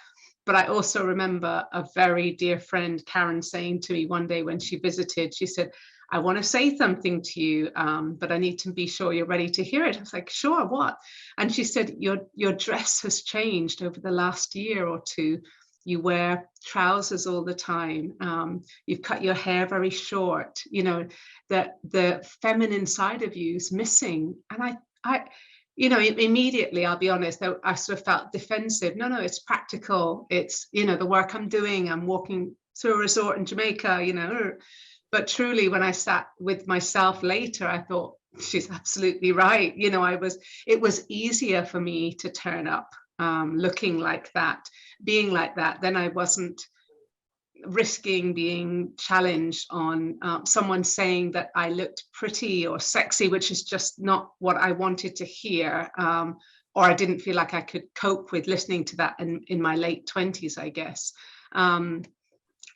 But I also remember a very dear friend, Karen, saying to me one day when she visited, she said, I want to say something to you, but I need to be sure you're ready to hear it. I was like, sure, what? And she said, your dress has changed over the last year or two. You wear trousers all the time. You've cut your hair very short. You know, the feminine side of you is missing. And I, you know, immediately, I'll be honest, I sort of felt defensive. No, it's practical. It's, you know, the work I'm doing. I'm walking through a resort in Jamaica, you know. But truly, when I sat with myself later, I thought, she's absolutely right. You know, it was easier for me to turn up looking like that, being like that. Then I wasn't risking being challenged on someone saying that I looked pretty or sexy, which is just not what I wanted to hear. Or I didn't feel like I could cope with listening to that in my late 20s, I guess.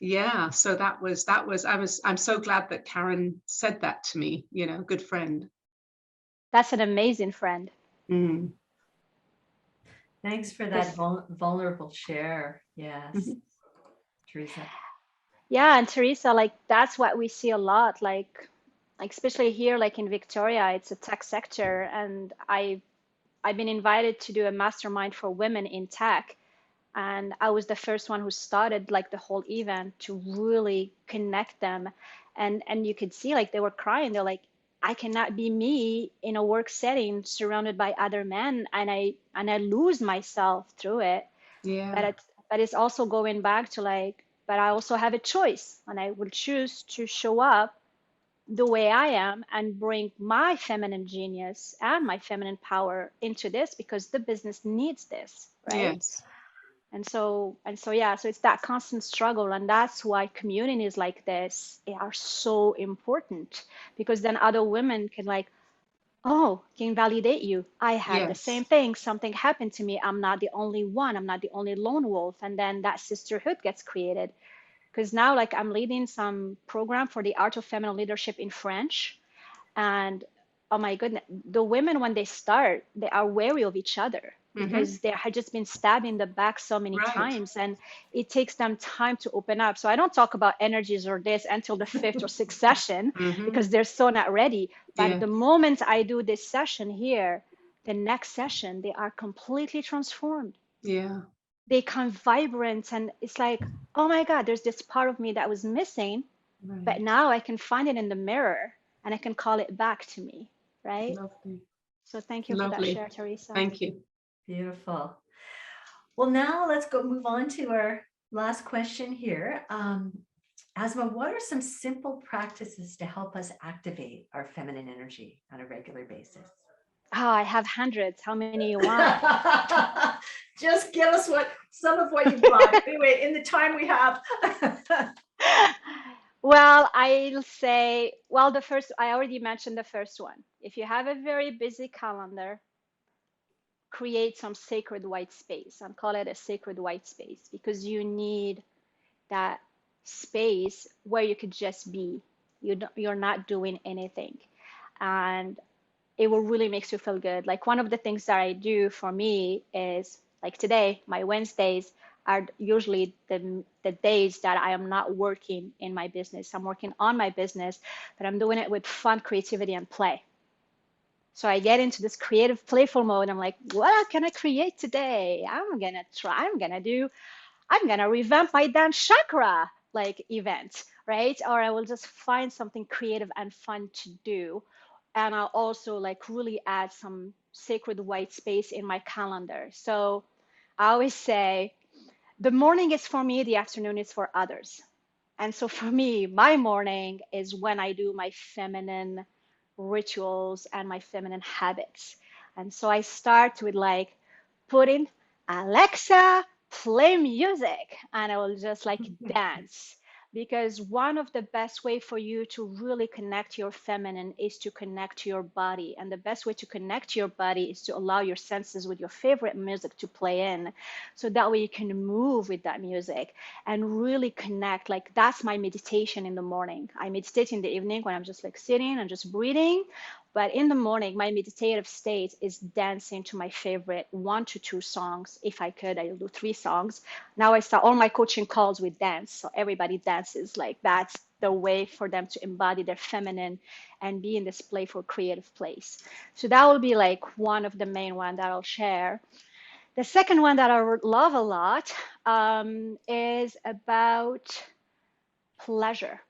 Yeah, so I'm so glad that Karen said that to me, you know, good friend. That's an amazing friend. Mm. Thanks for that vulnerable share. Yes, Mhm. Teresa. Yeah, and Teresa, like that's what we see a lot, like especially here, like in Victoria, it's a tech sector, and I've been invited to do a mastermind for women in tech, and I was the first one who started like the whole event to really connect them, and you could see like they were crying. They're like, I cannot be me in a work setting surrounded by other men, and I lose myself through it. Yeah. But it's also going back to like, but I also have a choice, and I will choose to show up the way I am and bring my feminine genius and my feminine power into this because the business needs this, right? Yes. And so yeah, so it's that constant struggle, and that's why communities like this are so important, because then other women can like, oh, can validate you. I had the same Yes. thing. Something happened to me. I'm not the only one. I'm not the only lone wolf. And then that sisterhood gets created. Because now, like, I'm leading some program for the art of feminine leadership in French. And oh my goodness, the women, when they start, they are wary of each other Mm-hmm. because they had just been stabbed in the back so many Right. times, and it takes them time to open up. So I don't talk about energies or this until the fifth or sixth session Mm-hmm. because they're so not ready. But Yeah. the moment I do this session here, the next session, they are completely transformed. Yeah. They come vibrant, and it's like, oh my God, there's this part of me that was missing, but Right. now I can find it in the mirror and I can call it back to me, right? Lovely. So thank you for that Lovely. share, Teresa. Thank you. Beautiful. Well, now let's go move on to our last question here. Asmâa, what are some simple practices to help us activate our feminine energy on a regular basis? Oh, I have hundreds. How many you want? Just give us some of what you've got. Anyway, in the time we have. Well, I'll say, well, I already mentioned the first one. If you have a very busy calendar, create some sacred white space and call it a sacred white space, because you need that space where you could just be. You're not doing anything. And it will really makes you feel good. Like one of the things that I do for me is like today, my Wednesdays are usually the days that I am not working in my business. I'm working on my business, but I'm doing it with fun, creativity, and play. So I get into this creative, playful mode. I'm like, what can I create today? I'm gonna revamp my dance chakra like event, right? Or I will just find something creative and fun to do. And I'll also like really add some sacred white space in my calendar. So I always say the morning is for me, the afternoon is for others. And so for me, my morning is when I do my feminine rituals and my feminine habits. And so I start with like putting Alexa, play music, and I will just like dance. Because one of the best way for you to really connect your feminine is to connect to your body. And the best way to connect to your body is to allow your senses with your favorite music to play in. So that way you can move with that music and really connect. Like that's my meditation in the morning. I meditate in the evening when I'm just like sitting and just breathing. But in the morning, my meditative state is dancing to my favorite 1 to 2 songs. If I could, I'll do 3 songs. Now I start all my coaching calls with dance. So everybody dances. Like that's the way for them to embody their feminine and be in this playful, creative place. So that will be like one of the main ones that I'll share. The second one that I love a lot is about pleasure.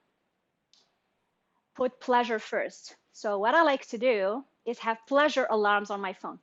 Put pleasure first. So what I like to do is have pleasure alarms on my phone.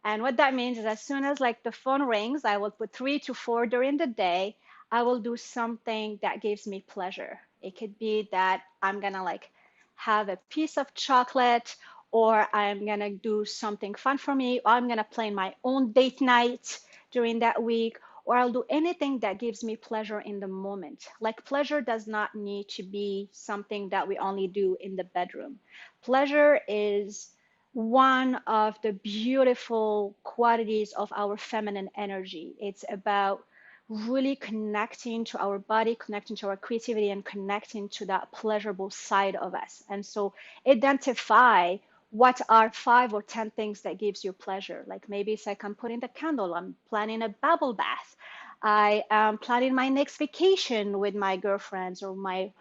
And what that means is as soon as like the phone rings, I will put 3 to 4 during the day. I will do something that gives me pleasure. It could be that I'm gonna like have a piece of chocolate, or I'm gonna do something fun for me, or I'm gonna plan my own date night during that week, or I'll do anything that gives me pleasure in the moment. Like pleasure does not need to be something that we only do in the bedroom. Pleasure is one of the beautiful qualities of our feminine energy. It's about really connecting to our body, connecting to our creativity, and connecting to that pleasurable side of us. And so identify what are 5 or 10 things that gives you pleasure? Like maybe it's like I'm putting the candle, I'm planning a bubble bath, I am planning my next vacation with my girlfriends or my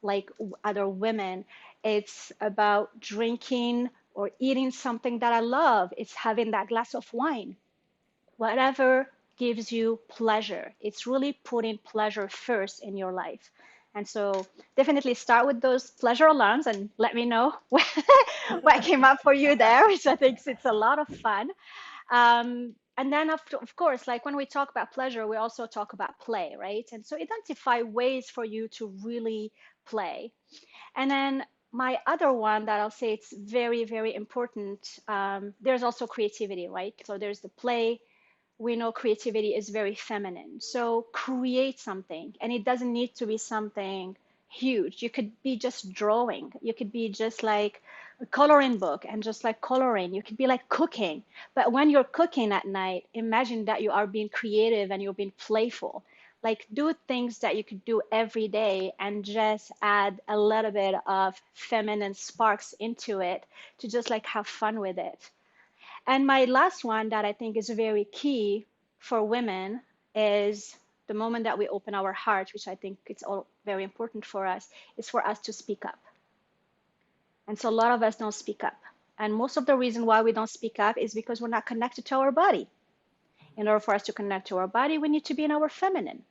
like other women. It's about drinking or eating something that I love. It's having that glass of wine. Whatever gives you pleasure. It's really putting pleasure first in your life. And so definitely start with those pleasure alarms and let me know what came up for you there, which I think it's a lot of fun. And then of course, like when we talk about pleasure, we also talk about play, right? And so identify ways for you to really play. And then my other one that I'll say it's very, very important, there's also creativity, right? So there's the play. We know creativity is very feminine. So create something, and it doesn't need to be something huge. You could be just drawing. You could be just like a coloring book and just like coloring. You could be like cooking. But when you're cooking at night, imagine that you are being creative and you're being playful. Like do things that you could do every day and just add a little bit of feminine sparks into it to just like have fun with it. And my last one that I think is very key for women is the moment that we open our heart, which I think it's all very important for us, is for us to speak up. And so a lot of us don't speak up. And most of the reason why we don't speak up is because we're not connected to our body. In order for us to connect to our body, we need to be in our feminine.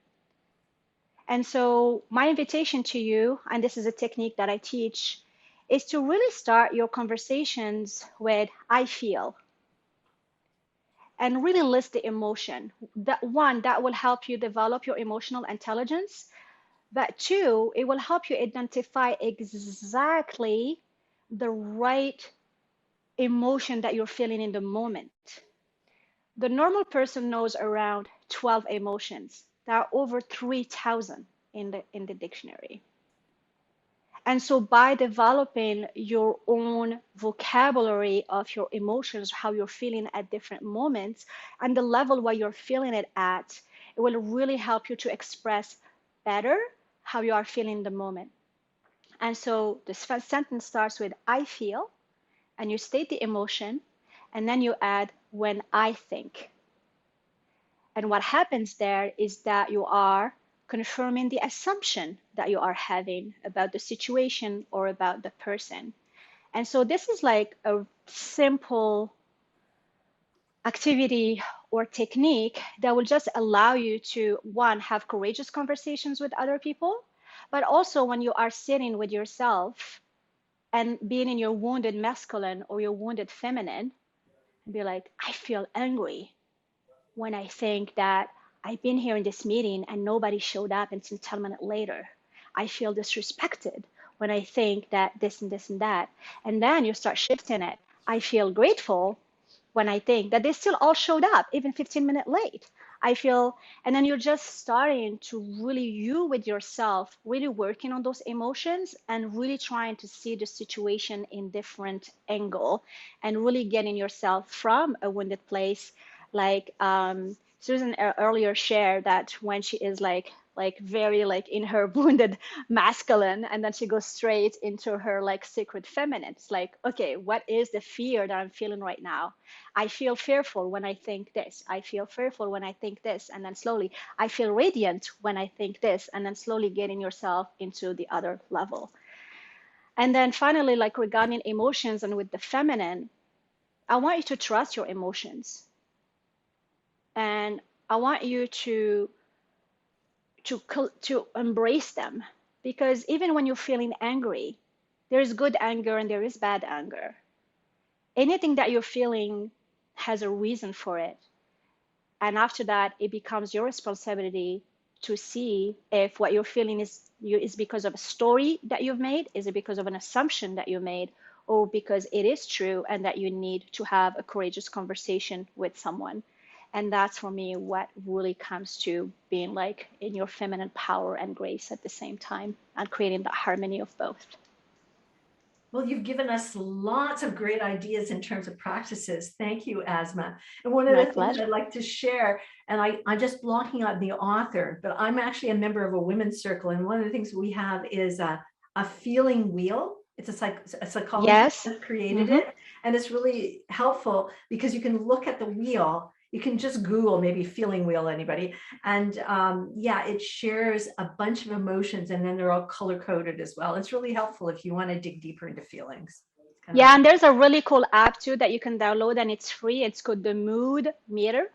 And so my invitation to you, and this is a technique that I teach, is to really start your conversations with I feel. And really list the emotion. That one, that will help you develop your emotional intelligence. But two, it will help you identify exactly the right emotion that you're feeling in the moment. The normal person knows around 12 emotions. There are over 3,000 in the dictionary. And so by developing your own vocabulary of your emotions, how you're feeling at different moments, and the level where you're feeling it at, it will really help you to express better how you are feeling in the moment. And so the sentence starts with I feel, and you state the emotion, and then you add when I think. And what happens there is that you are confirming the assumption that you are having about the situation or about the person. And so this is like a simple activity or technique that will just allow you to, one, have courageous conversations with other people, but also when you are sitting with yourself and being in your wounded masculine or your wounded feminine, be like, I feel angry when I think that I've been here in this meeting and nobody showed up until 10 minutes later. I feel disrespected when I think that this and this and that. And then you start shifting it. I feel grateful when I think that they still all showed up, even 15 minutes late. I feel, and then you're just starting to really, you with yourself, really working on those emotions and really trying to see the situation in different angle and really getting yourself from a wounded place. Like Susan earlier shared that when she is like very like in her wounded masculine, and then she goes straight into her like sacred feminine. It's like, okay, what is the fear that I'm feeling right now? I feel fearful when I think this. I feel fearful when I think this. And then slowly, I feel radiant when I think this. And then slowly getting yourself into the other level. And then finally, like regarding emotions and with the feminine, I want you to trust your emotions. And I want you to embrace them, because even when you're feeling angry, there is good anger and there is bad anger. Anything that you're feeling has a reason for it. And after that, it becomes your responsibility to see if what you're feeling is because of a story that you've made, is it because of an assumption that you made, or because it is true and that you need to have a courageous conversation with someone. And that's for me what really comes to being like in your feminine power and grace at the same time and creating the harmony of both. Well, you've given us lots of great ideas in terms of practices. Thank you, Asmâa. And one of the things I'd like to share, and I'm just blocking out the author, but I'm actually a member of a women's circle. And one of the things we have is a feeling wheel. It's a psychologist Yes. that created it. And it's really helpful because you can look at the wheel. You can just Google maybe feeling wheel, anybody. And yeah, it shares a bunch of emotions and then they're all color coded as well. It's really helpful if you want to dig deeper into feelings. Yeah, and there's a really cool app too that you can download and it's free. It's called the Mood Meter.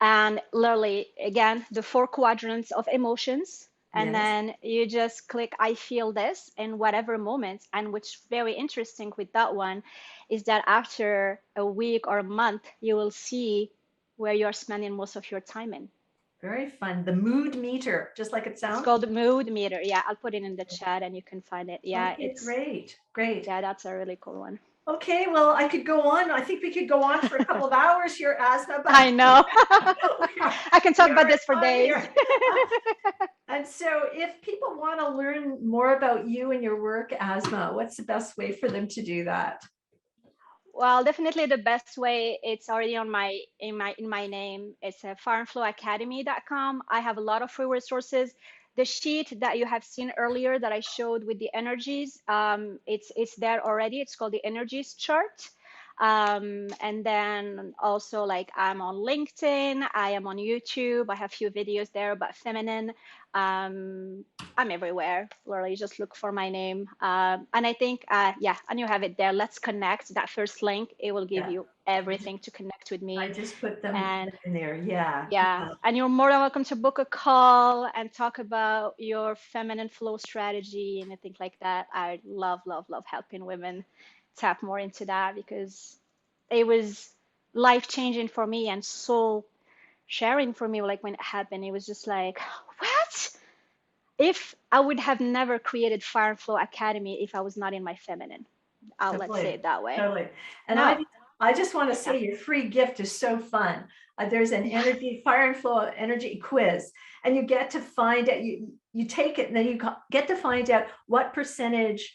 And literally, again, the 4 quadrants of emotions. And then you just click, I feel this in whatever moment. And what's very interesting with that one is that after a week or a month, you will see where you're spending most of your time in. Very fun. The Mood Meter, just like it sounds. It's called the Mood Meter. Yeah, I'll put it in the chat and you can find it. Yeah, okay, it's great. Great. Yeah, that's a really cool one. Okay, well, I could go on. I think we could go on for a couple of hours here, Asmâa. But I know. I can talk about this for days. And so if people want to learn more about you and your work, Asmâa, what's the best way for them to do that? Well, definitely the best way, it's already on in my name. It's fireandflowacademy.com. I have a lot of free resources. The sheet that you have seen earlier that I showed with the energies, it's there already. It's called the energies chart. And then also, like, I'm on LinkedIn, I am on YouTube, I have a few videos there about feminine. I'm everywhere. Literally just look for my name. And I think, yeah, and you have it there. Let's connect. That first link, it will give you everything to connect with me. I just put them in there. Yeah. Yeah. And you're more than welcome to book a call and talk about your feminine flow strategy and things like that. I love helping women tap more into that because it was life-changing for me and soul sharing for me. Like when it happened, it was just like, what? If I would have never created Fire and Flow Academy if I was not in my feminine. Let's say it that way. Totally. And I just want to say your free gift is so fun. There's an energy, Fire and Flow energy quiz, and you get to find out, you take it and then you get to find out what percentage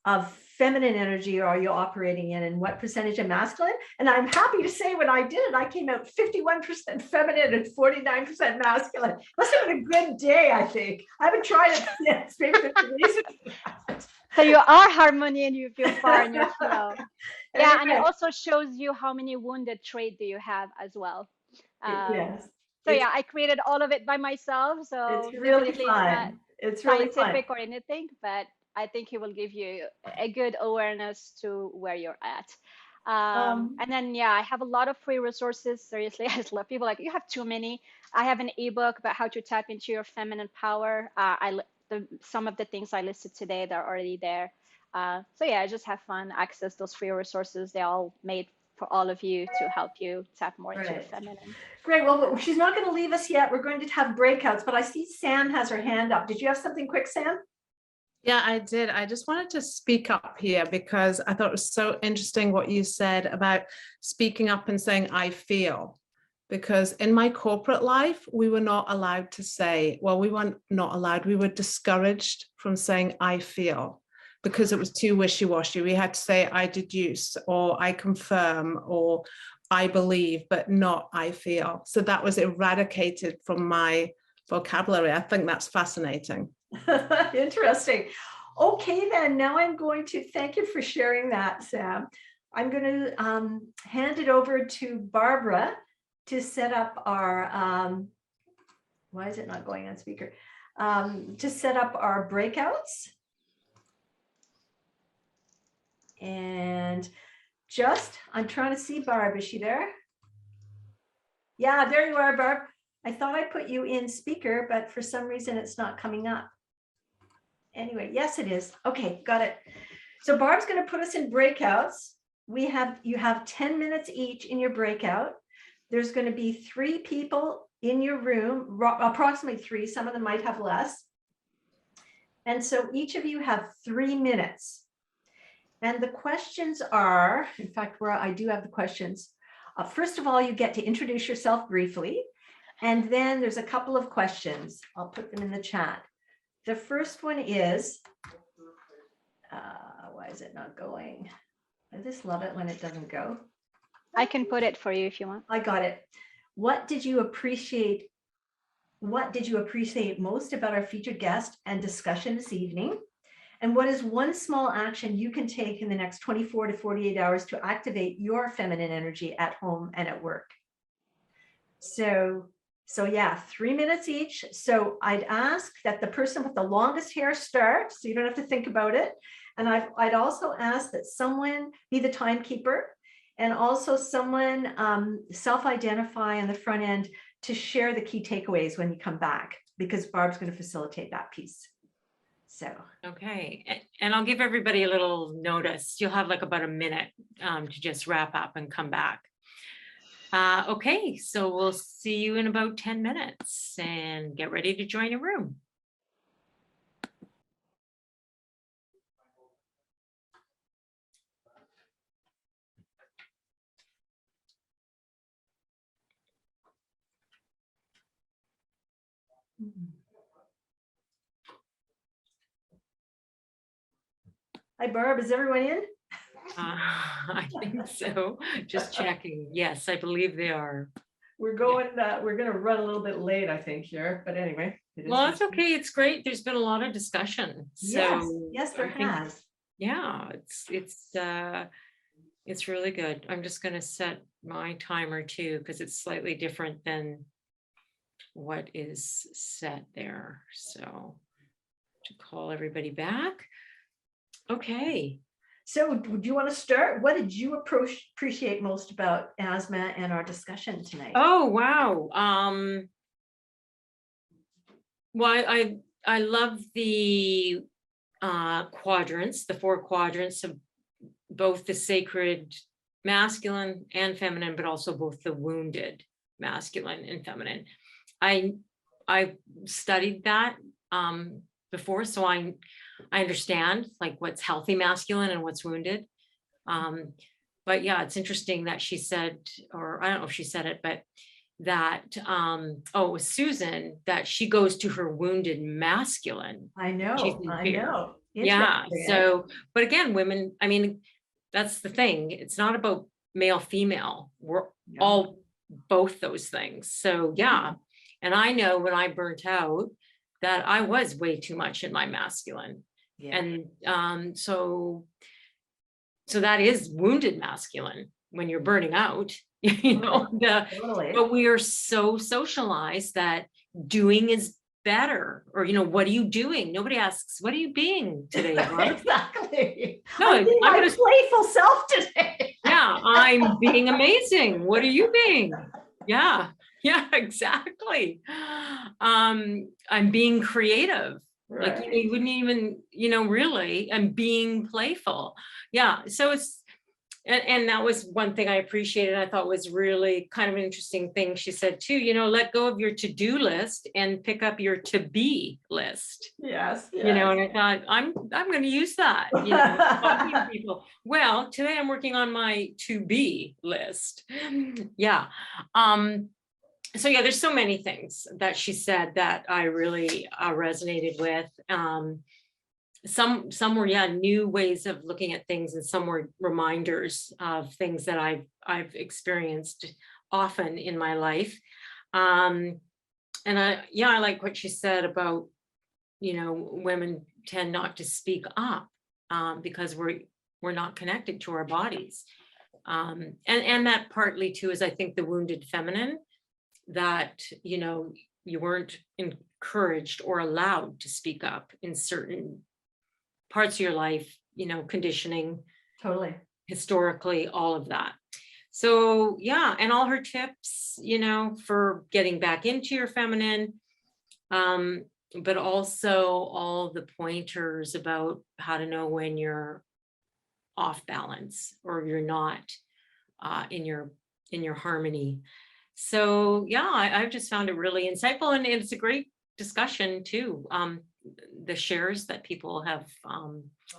of feminine energy are you operating in and what percentage of masculine. And I'm happy to say when I did it, I came out 51% feminine and 49% masculine. Must have been a good day, I think. I haven't tried it since. Maybe there's a reason for that. So you are harmony and you feel fire in your flow. Yeah, and it also shows you how many wounded trait do you have as well. Yes. So yeah, I created all of it by myself. So it's really fun. It's really scientific fun. or anything, but I think it will give you a good awareness to where you're at. And then, yeah, I have a lot of free resources. Seriously, I just love people like, you have too many. I have an ebook about how to tap into your feminine power. Some of the things I listed today, they're already there. So yeah, just have fun, access those free resources. They're all made for all of you to help you tap more into your feminine. Great. Well, she's not going to leave us yet. We're going to have breakouts, but I see Sam has her hand up. Did you have something quick, Sam? Yeah, I did. I just wanted to speak up here because I thought it was so interesting what you said about speaking up and saying, I feel. Because in my corporate life, we were not allowed to say, well, we weren't not allowed, we were discouraged from saying, I feel, because it was too wishy-washy. We had to say, I deduce, or I confirm, or I believe, but not I feel. So that was eradicated from my vocabulary. I think that's fascinating. Interesting. Okay, then now I'm going to thank you for sharing that, Sam. I'm going to hand it over to Barbara to set up our, why is it not going on speaker? To set up our breakouts. And I'm trying to see Barb, is she there? Yeah, there you are, Barb. I thought I put you in speaker, but for some reason it's not coming up. Anyway, yes, it is. Okay, got it. So Barb's going to put us in breakouts. You have 10 minutes each in your breakout. There's going to be 3 people in your room, approximately 3. Some of them might have less. And so each of you have 3 minutes. And the questions are, in fact, where I do have the questions. First of all, you get to introduce yourself briefly. And then there's a couple of questions. I'll put them in the chat. The first one is, why is it not going? I just love it when it doesn't go. I can put it for you if you want. I got it. What did you appreciate most about our featured guest and discussion this evening? And what is one small action you can take in the next 24 to 48 hours to activate your feminine energy at home and at work? So yeah, 3 minutes each. So I'd ask that the person with the longest hair start, so you don't have to think about it. And I'd also ask that someone be the timekeeper, and also someone self-identify on the front end to share the key takeaways when you come back, because Barb's going to facilitate that piece. So. Okay, and I'll give everybody a little notice. You'll have like about a minute to just wrap up and come back. Okay, so we'll see you in about 10 minutes and get ready to join a room. Hi, Barb, is everyone in? I think so. Just checking. Yes, I believe they are. We're going to run a little bit late, I think, here, but anyway. Well, it's okay. It's great. There's been a lot of discussion. So yes, there has. Yeah, it's really good. I'm just going to set my timer too, because it's slightly different than what is set there. So to call everybody back. Okay. So do you want to start? What did you appreciate most about Asmâa and our discussion tonight? Oh, wow. Well, I love the quadrants, the 4 quadrants of both the sacred masculine and feminine, but also both the wounded masculine and feminine. I studied that before, so I understand like what's healthy masculine and what's wounded. But yeah, it's interesting that she said, or I don't know if she said it, but that, oh, it was Susan, that she goes to her wounded masculine. I know. Yeah. So, but again, women, I mean, that's the thing. It's not about male, female. We're all both those things. So yeah. And I know when I burnt out that I was way too much in my masculine. Yeah. And so that is wounded masculine when you're burning out, you know, Totally. but we are so socialized that doing is better, or, you know, what are you doing? Nobody asks, what are you being today? Right? Exactly. No, I'm being my playful self today. Yeah, I'm being amazing. What are you being? Yeah, exactly. I'm being creative. Right. Like you wouldn't even, you know, really, I'm being playful. Yeah. So it's, and that was one thing I appreciated. I thought was really kind of an interesting thing. She said too, you know, let go of your to-do list and pick up your to-be list. Yes. You know, and I thought I'm going to use that. You know, talking to people. Well, today I'm working on my to-be list. Yeah. So yeah, there's so many things that she said that I really resonated with. Some were new ways of looking at things, and some were reminders of things that I've experienced often in my life. And I like what she said about, you know, women tend not to speak up because we're not connected to our bodies. And that partly too is, I think, the wounded feminine, that, you know, you weren't encouraged or allowed to speak up in certain parts of your life, you know, conditioning, totally, historically, all of that. So yeah, and all her tips, you know, for getting back into your feminine, but also all the pointers about how to know when you're off balance or you're not in your harmony. So yeah, I've just found it really insightful, and it's a great discussion too. The shares that people have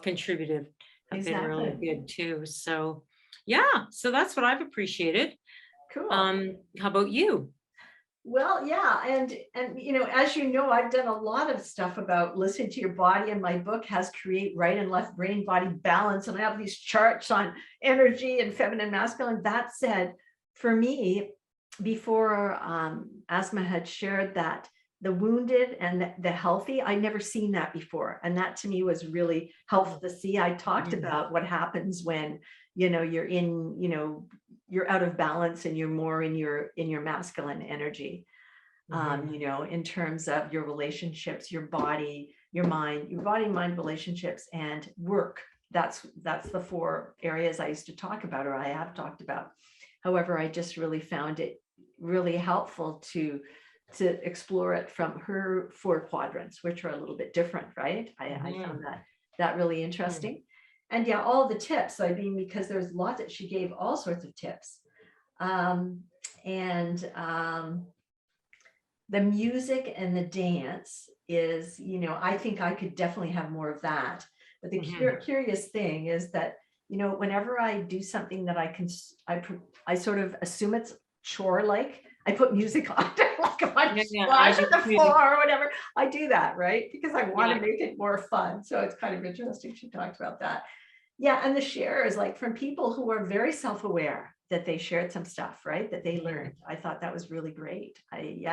contributed have been really good too. So yeah, so that's what I've appreciated. Cool. How about you? Well, yeah, and you know, as you know, I've done a lot of stuff about listening to your body, and my book has Create Right and Left Brain Body Balance, and I have these charts on energy and feminine, masculine. That said, for me, before Asmâa had shared that the wounded and the healthy. I never seen that before. And that to me was really helpful to see. I talked about what happens when, you're in, you're out of balance and you're more in your masculine energy. In terms of your relationships, your body, your mind relationships, and work. That's the 4 areas I used to talk about, or I have talked about. However, I just really found it really helpful to explore it from her 4 quadrants, which are a little bit different, right? I found that really interesting. And yeah, all the tips, because there's lots that she gave, all sorts of tips. The music and the dance is, I think I could definitely have more of that. But the curious thing is that, whenever I do something that I sort of assume it's chore-like, I put music on, like if I splash on the floor or whatever, I do that, right? Because I want to make it more fun. So it's kind of interesting. She talked about that. Yeah, and the share is like from people who are very self-aware that they shared some stuff, right? That they learned. I thought that was really great. And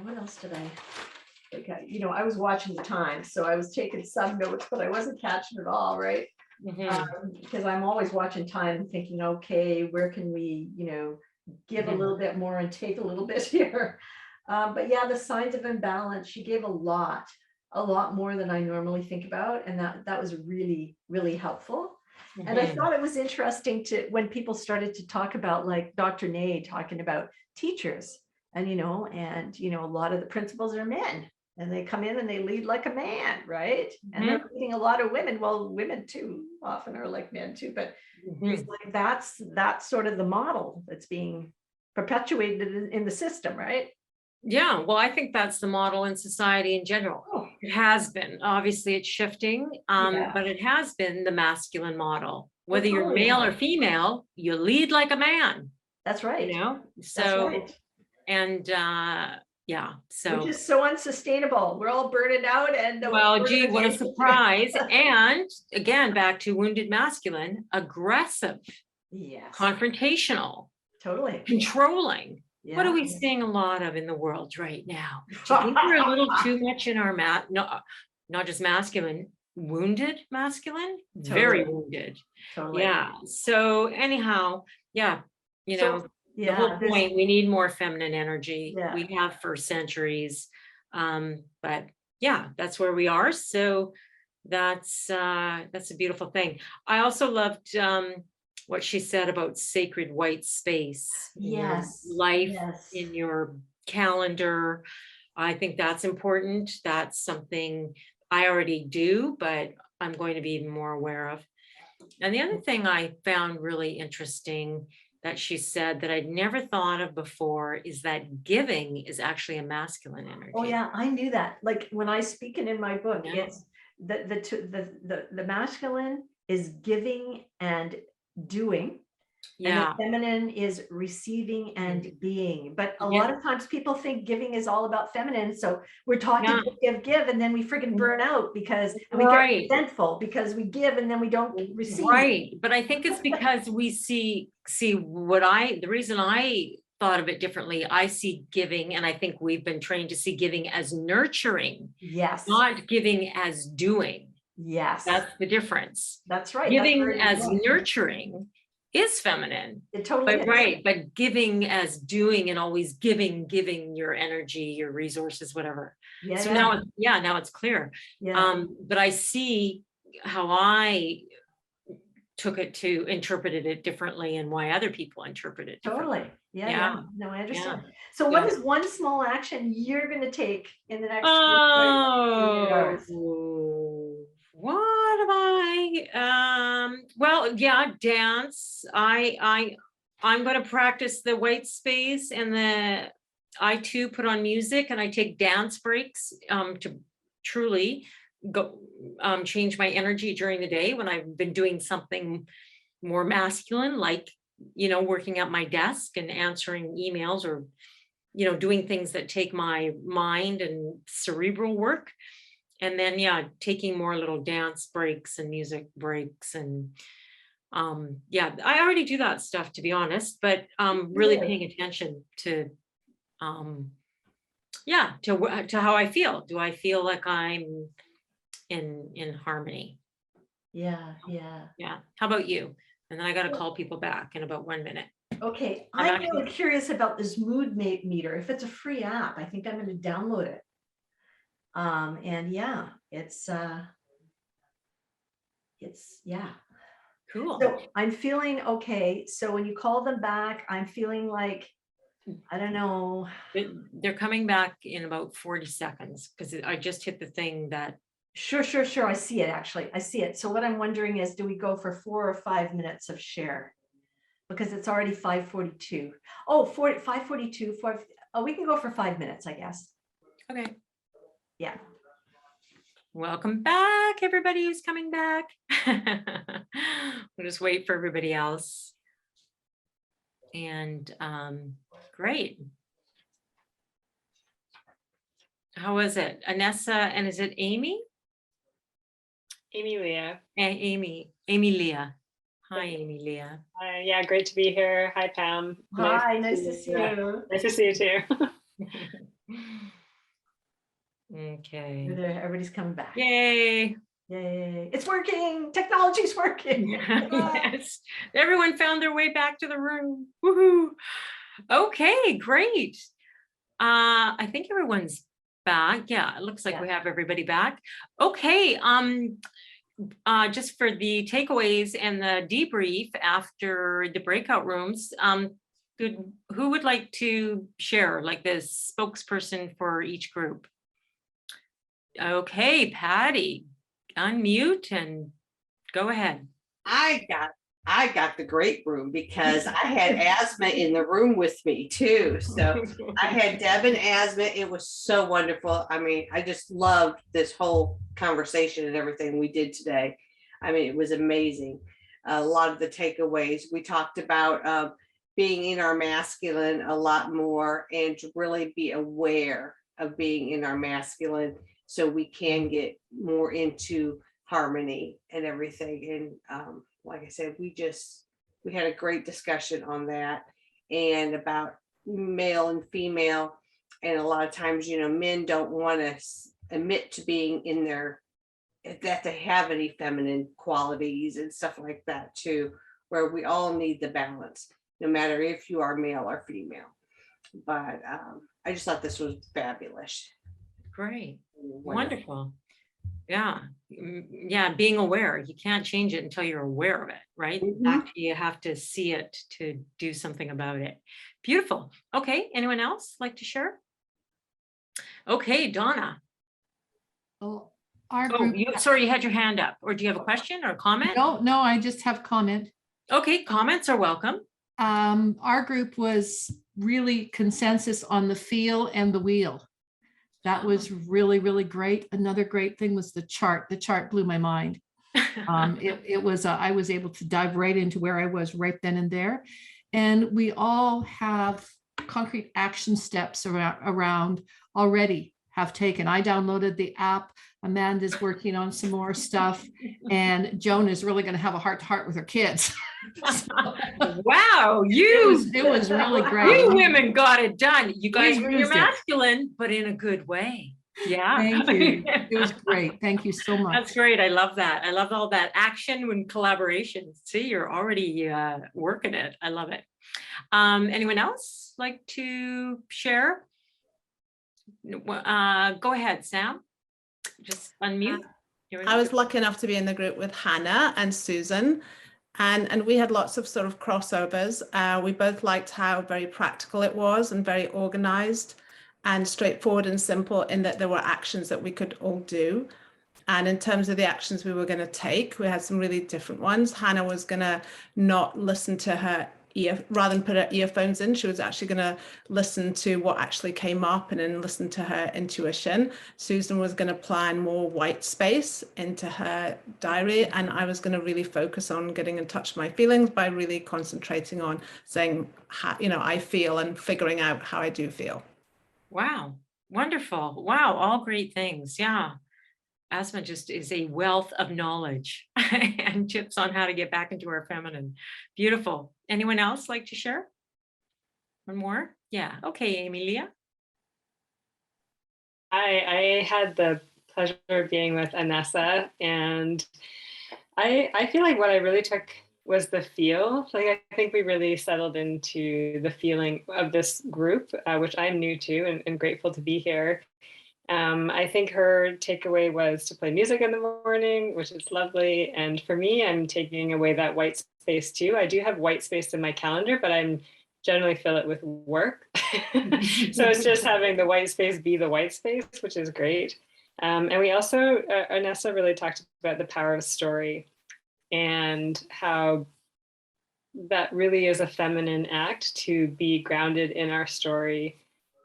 what else did I? I was watching the time, so I was taking some notes, but I wasn't catching it all, right? Because I'm always watching time and thinking, okay, where can we, give a little bit more and take a little bit here. But yeah, the signs of imbalance, she gave a lot more than I normally think about. And that was really, really helpful. And I thought it was interesting when people started to talk about, like Dr. Ney talking about teachers and, a lot of the principals are men and they come in and they lead like a man, right? And they're leading a lot of women. Well, women too often are like men too, but it's like that's sort of the model that's being perpetuated in the system, right? Yeah, well, I think that's the model in society in general. It has been. Obviously, it's shifting, but it has been the masculine model. Whether you're male or female, you lead like a man. That's right. So, that's right. And so which is so unsustainable. We're all burning out, and well, gee, what a surprise! And again, back to wounded masculine, aggressive, confrontational, totally controlling. What are we seeing a lot of in the world right now? Do you think we're a little too much in our not just masculine, wounded masculine? Totally. Very wounded. Totally. Yeah. So anyhow, the whole point, we need more feminine energy. We have for centuries. But yeah, that's where we are. So that's a beautiful thing. I also loved what she said about sacred white space in your life, in your calendar. I think that's important. That's something I already do, but I'm going to be even more aware of. And the other thing I found really interesting that she said that I'd never thought of before is that giving is actually a masculine energy. Oh yeah, I knew that. Like when I speak it in my book, it's the masculine is giving and doing, and the feminine is receiving and being. But a lot of times people think giving is all about feminine, so we're taught to give, and then we freaking burn out because we get resentful because we give and then we don't receive. Right, but I think it's because we see the reason I thought of it differently. I see giving, and I think we've been trained to see giving as nurturing, not giving as doing. That's the difference. That's right. Giving as nurturing is feminine. It totally is. Right. But giving as doing and always giving your energy, your resources, whatever. Now it's clear. But I see how I interpreted it differently and why other people interpret it differently. Totally. Yeah. No, I understand. So what is one small action you're going to take in the next years? What am I? Dance. I'm going to practice the white space, and I too put on music, and I take dance breaks to truly go change my energy during the day when I've been doing something more masculine, like working at my desk and answering emails, or doing things that take my mind and cerebral work. And then taking more little dance breaks and music breaks. And Yeah, I already do that stuff, to be honest, but really paying attention to yeah, to how I feel. Do I feel like I'm in harmony? Yeah. Yeah. How about you? And then I got to call people back in about 1 minute. Okay, I'm I'm actually- really curious about this mood meter. If it's a free app, I think I'm going to download it. And yeah, it's yeah. Cool. So I'm feeling okay. So when you call them back, I'm feeling like, I don't know. They're coming back in about 40 seconds because I just hit the thing that. Sure. I see it, actually. I see it. So what I'm wondering is, do we go for 4 or 5 minutes of share? Because it's already 5:42. Oh, 5:42. Oh, we can go for 5 minutes, I guess. Okay. Yeah. Welcome back, everybody who's coming back. We'll just wait for everybody else. And great. How was it? Anessa, and is it Amy? Amy Leah. Amy Leah. Hi, Amy Leah. Yeah, great to be here. Hi, Pam. Hi, nice to see you. Nice to see you too. Okay. Everybody's coming back. Yay. It's working. Technology's working. Yes. Everyone found their way back to the room. Woohoo. Okay, great. I think everyone's back. Yeah, it looks like we have everybody back. Okay. Just for the takeaways and the debrief after the breakout rooms, who would like to share, like the spokesperson for each group? Okay, Patty, unmute and go ahead. I got the great room because I had Asmâa in the room with me too. So I had Deb and Asmâa. It was so wonderful. I mean, I just loved this whole conversation and everything we did today. I mean, it was amazing. A lot of the takeaways we talked about being in our masculine a lot more, and to really be aware of being in our masculine so we can get more into harmony and everything. And like I said, we had a great discussion on that, and about male and female. And a lot of times, men don't want to admit to being in that they have any feminine qualities and stuff like that too, where we all need the balance, no matter if you are male or female. But I just thought this was fabulous. Great. Wonderful. Yeah. Being aware. You can't change it until you're aware of it, right? Mm-hmm. You have to see it to do something about it. Beautiful. Okay. Anyone else like to share? Okay, Donna. Well, our group. Sorry, you had your hand up. Or do you have a question or a comment? No, I just have comment. Okay, comments are welcome. Our group was really consensus on the feel and the wheel. That was really, really great. Another great thing was the chart. The chart blew my mind. It was, I was able to dive right into where I was right then and there. And we all have concrete action steps around already have taken. I downloaded the app. Amanda's working on some more stuff. And Joan is really going to have a heart-to-heart with her kids. Wow, it was really great. You women got it done. You guys were your masculine, but in a good way. Yeah. Thank you. It was great. Thank you so much. That's great. I love that. I love all that action and collaboration. See, you're already working it. I love it. Anyone else like to share? Go ahead, Sam. Just unmute. I was lucky enough to be in the group with Hannah and Susan, and we had lots of sort of crossovers. We both liked how very practical it was and very organized and straightforward and simple, in that there were actions that we could all do. And in terms of the actions we were going to take, we had some really different ones. Hannah was going to not listen to her rather than put her earphones in, she was actually going to listen to what actually came up and then listen to her intuition. Susan was going to plan more white space into her diary, and I was going to really focus on getting in touch with my feelings by really concentrating on saying, I feel, and figuring out how I do feel. Wow, wonderful. Wow, all great things. Yeah. Asmâa just is a wealth of knowledge. and tips on how to get back into our feminine. Beautiful. Anyone else like to share? One more? Yeah. Okay, Emilia. I had the pleasure of being with Anessa, and I feel like what I really took was the feel. Like, I think we really settled into the feeling of this group, which I'm new to and grateful to be here. I think her takeaway was to play music in the morning, which is lovely. And for me, I'm taking away that white space too. I do have white space in my calendar, but I'm generally fill it with work. So it's just having the white space be the white space, which is great. And we also, Anessa really talked about the power of story and how that really is a feminine act to be grounded in our story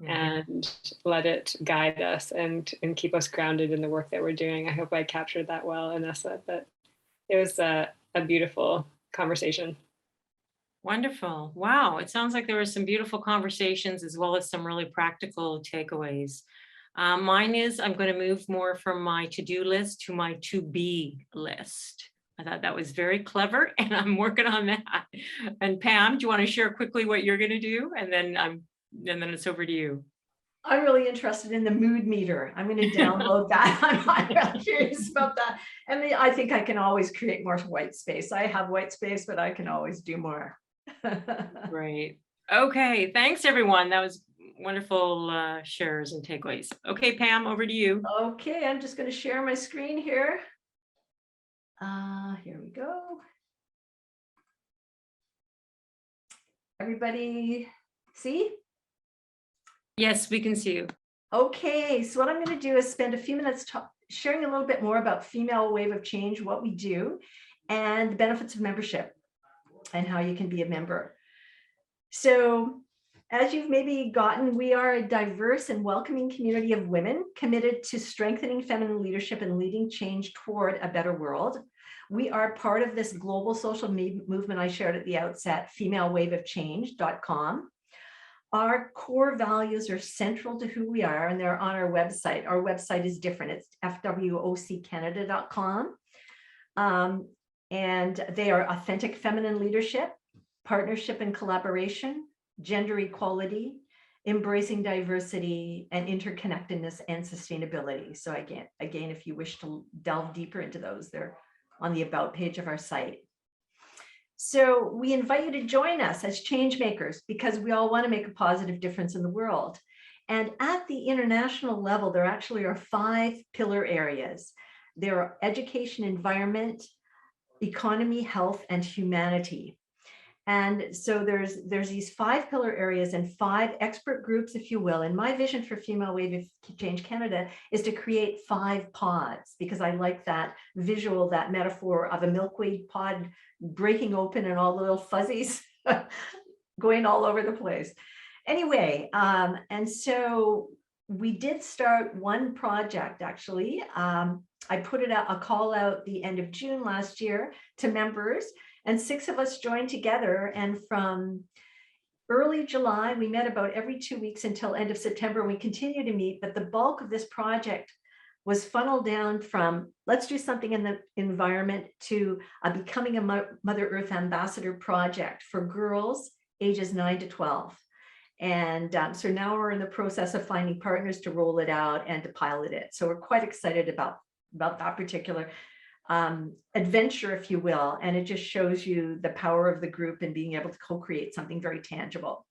and let it guide us and keep us grounded in the work that we're doing. I hope I captured that well, Anessa, but it was a beautiful conversation. Wonderful. Wow. It sounds like there were some beautiful conversations as well as some really practical takeaways. Mine is I'm going to move more from my to-do list to my to-be list. I thought that was very clever and I'm working on that. And Pam, do you want to share quickly what you're going to do? And then it's over to you. I'm really interested in the mood meter. I'm going to download that. I'm really curious about that. And I think I can always create more white space. I have white space, but I can always do more. Great. Okay. Thanks, everyone. That was wonderful shares and takeaways. Okay, Pam, over to you. Okay, I'm just going to share my screen here. Here we go. Everybody see? Yes, we can see you. Okay, so what I'm going to do is spend a few minutes sharing a little bit more about Female Wave of Change, what we do, and the benefits of membership and how you can be a member. So as you've maybe gotten, we are a diverse and welcoming community of women committed to strengthening feminine leadership and leading change toward a better world. We are part of this global social movement I shared at the outset, femalewaveofchange.com. Our core values are central to who we are, and they're on our website. Our website is different. It's FWOCcanada.com. And they are authentic feminine leadership, partnership and collaboration, gender equality, embracing diversity, and interconnectedness and sustainability. So again, if you wish to delve deeper into those, they're on the About page of our site. So we invite you to join us as change makers because we all want to make a positive difference in the world. And at the international level, there actually are 5 pillar areas. There are education, environment, economy, health, and humanity. And so there's these 5 pillar areas and 5 expert groups, if you will. And my vision for Female Wave of Change Canada is to create 5 pods, because I like that visual, that metaphor of a milkweed pod breaking open and all the little fuzzies going all over the place. Anyway, and so we did start one project, actually. I put it out, a call out the end of June last year to members, and 6 of us joined together. And from early July, we met about every 2 weeks until end of September. We continue to meet, but the bulk of this project was funneled down from let's do something in the environment to becoming a Mother Earth Ambassador project for girls ages 9 to 12. And so now we're in the process of finding partners to roll it out and to pilot it. So we're quite excited about that particular adventure, if you will. And it just shows you the power of the group and being able to co-create something very tangible.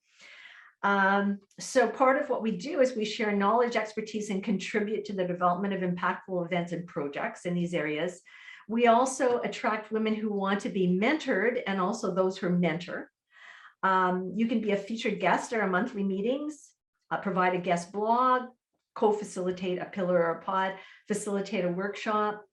So part of what we do is we share knowledge, expertise, and contribute to the development of impactful events and projects in these areas. We also attract women who want to be mentored and also those who mentor. You can be a featured guest at our monthly meetings, provide a guest blog, co-facilitate a pillar or a pod, facilitate a workshop.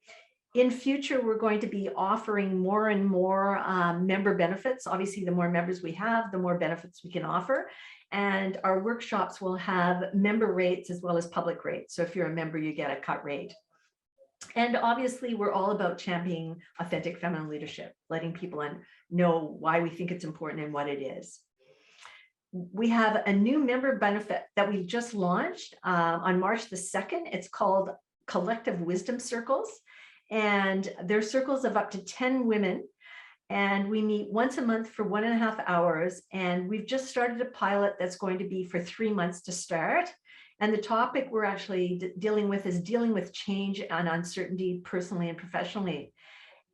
In future, we're going to be offering more and more member benefits. Obviously, the more members we have, the more benefits we can offer. And our workshops will have member rates as well as public rates. So if you're a member, you get a cut rate. And obviously, we're all about championing authentic feminine leadership, letting people know why we think it's important and what it is. We have a new member benefit that we just launched on March the 2nd. It's called Collective Wisdom Circles. And they're circles of up to 10 women. And we meet once a month for 1.5 hours. And we've just started a pilot that's going to be for 3 months to start. And the topic we're actually dealing with is dealing with change and uncertainty personally and professionally.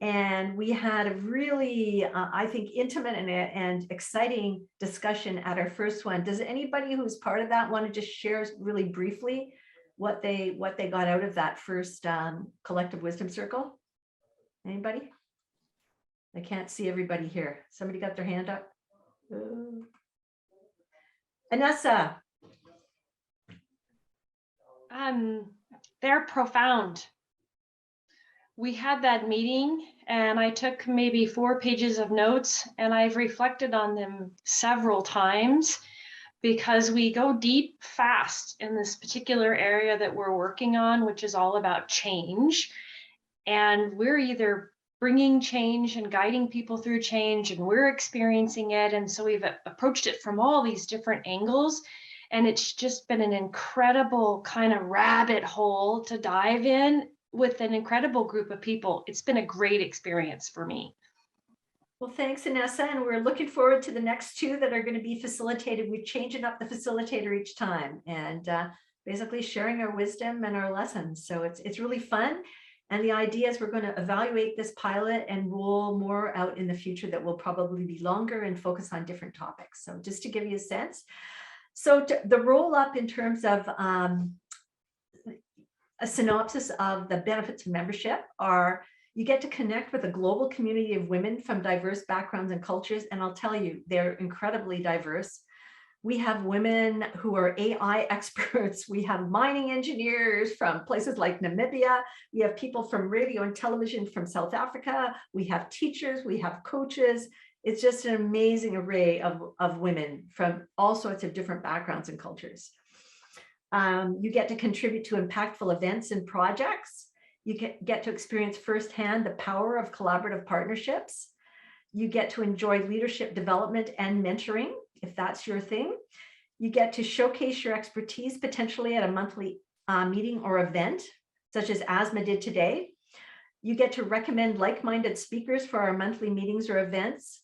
And we had a really, I think, intimate and exciting discussion at our first one. Does anybody who's part of that want to just share really briefly what they got out of that first collective wisdom circle? Anybody? I can't see everybody here. Somebody got their hand up? Anessa. They're profound. We had that meeting and I took maybe 4 pages of notes and I've reflected on them several times because we go deep fast in this particular area that we're working on, which is all about change. And we're either bringing change and guiding people through change and we're experiencing it. And so we've approached it from all these different angles. And it's just been an incredible kind of rabbit hole to dive in with an incredible group of people. It's been a great experience for me. Well, thanks, Anessa. And we're looking forward to the next 2 that are going to be facilitated. We're changing up the facilitator each time and basically sharing our wisdom and our lessons. So it's really fun. And the idea is we're going to evaluate this pilot and roll more out in the future that will probably be longer and focus on different topics. So just to give you a sense. So the roll up in terms of a synopsis of the benefits of membership are you get to connect with a global community of women from diverse backgrounds and cultures. And I'll tell you, they're incredibly diverse. We have women who are AI experts. We have mining engineers from places like Namibia. We have people from radio and television from South Africa. We have teachers, we have coaches. It's just an amazing array of women from all sorts of different backgrounds and cultures. You get to contribute to impactful events and projects. You get to experience firsthand the power of collaborative partnerships. You get to enjoy leadership development and mentoring, if that's your thing. You get to showcase your expertise potentially at a monthly meeting or event, such as Asmâa did today. You get to recommend like-minded speakers for our monthly meetings or events.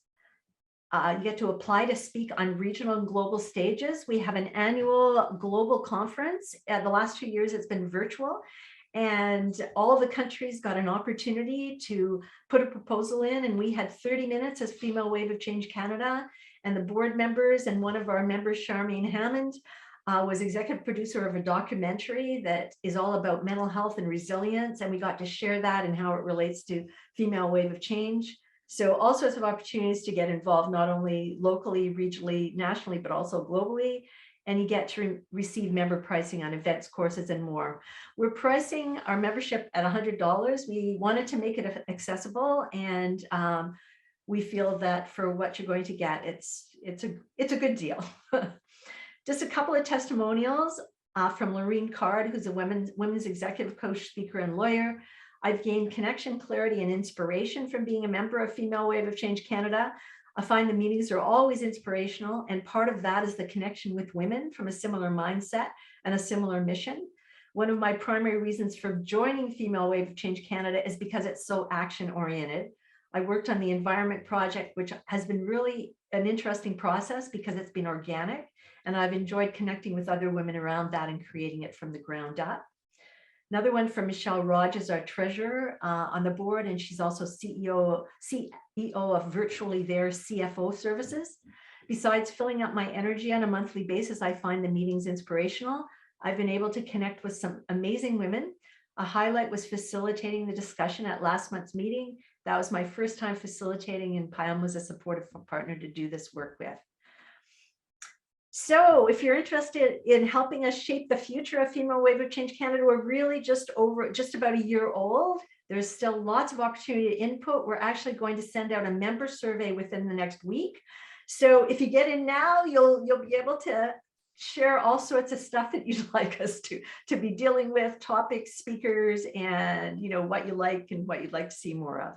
You get to apply to speak on regional and global stages. We have an annual global conference. The last 2 years, it's been virtual. And all of the countries got an opportunity to put a proposal in. And we had 30 minutes as Female Wave of Change Canada. And the board members and one of our members, Charmaine Hammond, was executive producer of a documentary that is all about mental health and resilience. And we got to share that and how it relates to Female Wave of Change. So all sorts of opportunities to get involved, not only locally, regionally, nationally, but also globally. And you get to receive member pricing on events, courses, and more. We're pricing our membership at $100. We wanted to make it accessible, and we feel that for what you're going to get, it's a good deal. Just a couple of testimonials from Lorene Card, who's a women's executive coach, speaker, and lawyer. I've gained connection, clarity, and inspiration from being a member of Female Wave of Change Canada. I find the meetings are always inspirational, and part of that is the connection with women from a similar mindset and a similar mission. One of my primary reasons for joining Female Wave of Change Canada is because it's so action-oriented. I worked on the environment project, which has been really an interesting process because it's been organic, and I've enjoyed connecting with other women around that and creating it from the ground up. Another one from Michelle Rogers, our treasurer on the board, and she's also CEO of Virtually There CFO Services. Besides filling up my energy on a monthly basis, I find the meetings inspirational. I've been able to connect with some amazing women. A highlight was facilitating the discussion at last month's meeting. That was my first time facilitating, and Pam was a supportive partner to do this work with. So if you're interested in helping us shape the future of Female Wave of Change Canada, we're really just about a year old. There's still lots of opportunity to input. We're actually going to send out a member survey within the next week. So if you get in now, you'll be able to share all sorts of stuff that you'd like us to be dealing with, topics, speakers, and what you like and what you'd like to see more of.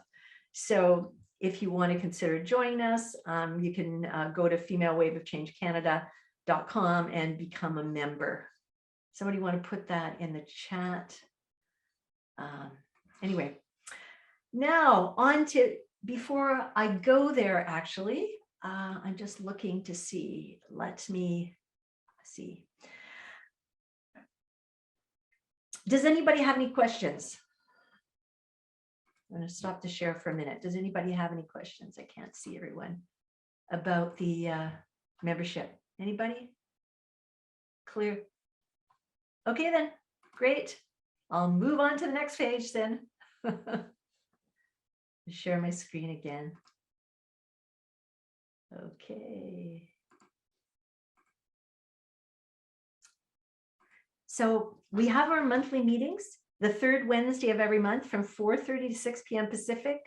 So if you want to consider joining us, you can go to femalewaveofchangecanada.com and become a member. Somebody want to put that in the chat? Anyway, Now on to, before I go there, actually, I'm just looking to see, let me see. Does anybody have any questions? I'm going to stop to share for a minute. Does anybody have any questions? I can't see everyone about the membership. Anybody? Clear? Okay, then. Great. I'll move on to the next page then. Share my screen again. Okay. So we have our monthly meetings, the third Wednesday of every month from 4:30 to 6 p.m. Pacific,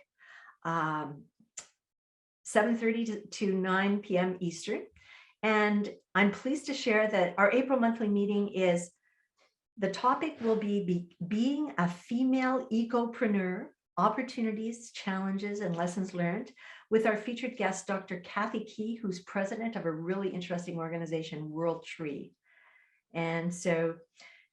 7:30 to 9 p.m. Eastern. And I'm pleased to share that our April monthly meeting is, the topic will be being a female ecopreneur, opportunities, challenges, and lessons learned, with our featured guest, Dr. Kathy Key, who's president of a really interesting organization, World Tree. And so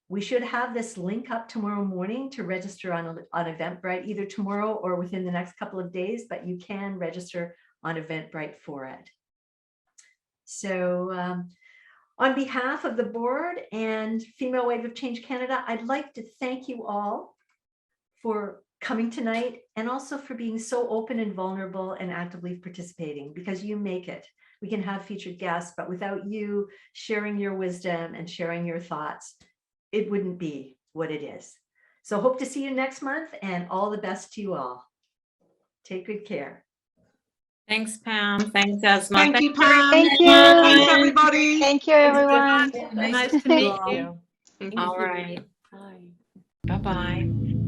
we should have this link up tomorrow morning to register on Eventbrite, either tomorrow or within the next couple of days, but you can register on Eventbrite for it. So on behalf of the board and Female Wave of Change Canada, I'd like to thank you all for coming tonight, and also for being so open and vulnerable and actively participating, because you make it. We can have featured guests, but without you sharing your wisdom and sharing your thoughts, it wouldn't be what it is. So hope to see you next month, and all the best to you all. Take good care. Thanks, Pam. Thanks, Asmâa. Thank you, Pam. Thank you. Thanks, everybody. Thank you, everyone. Nice to meet you. All right. Bye-bye.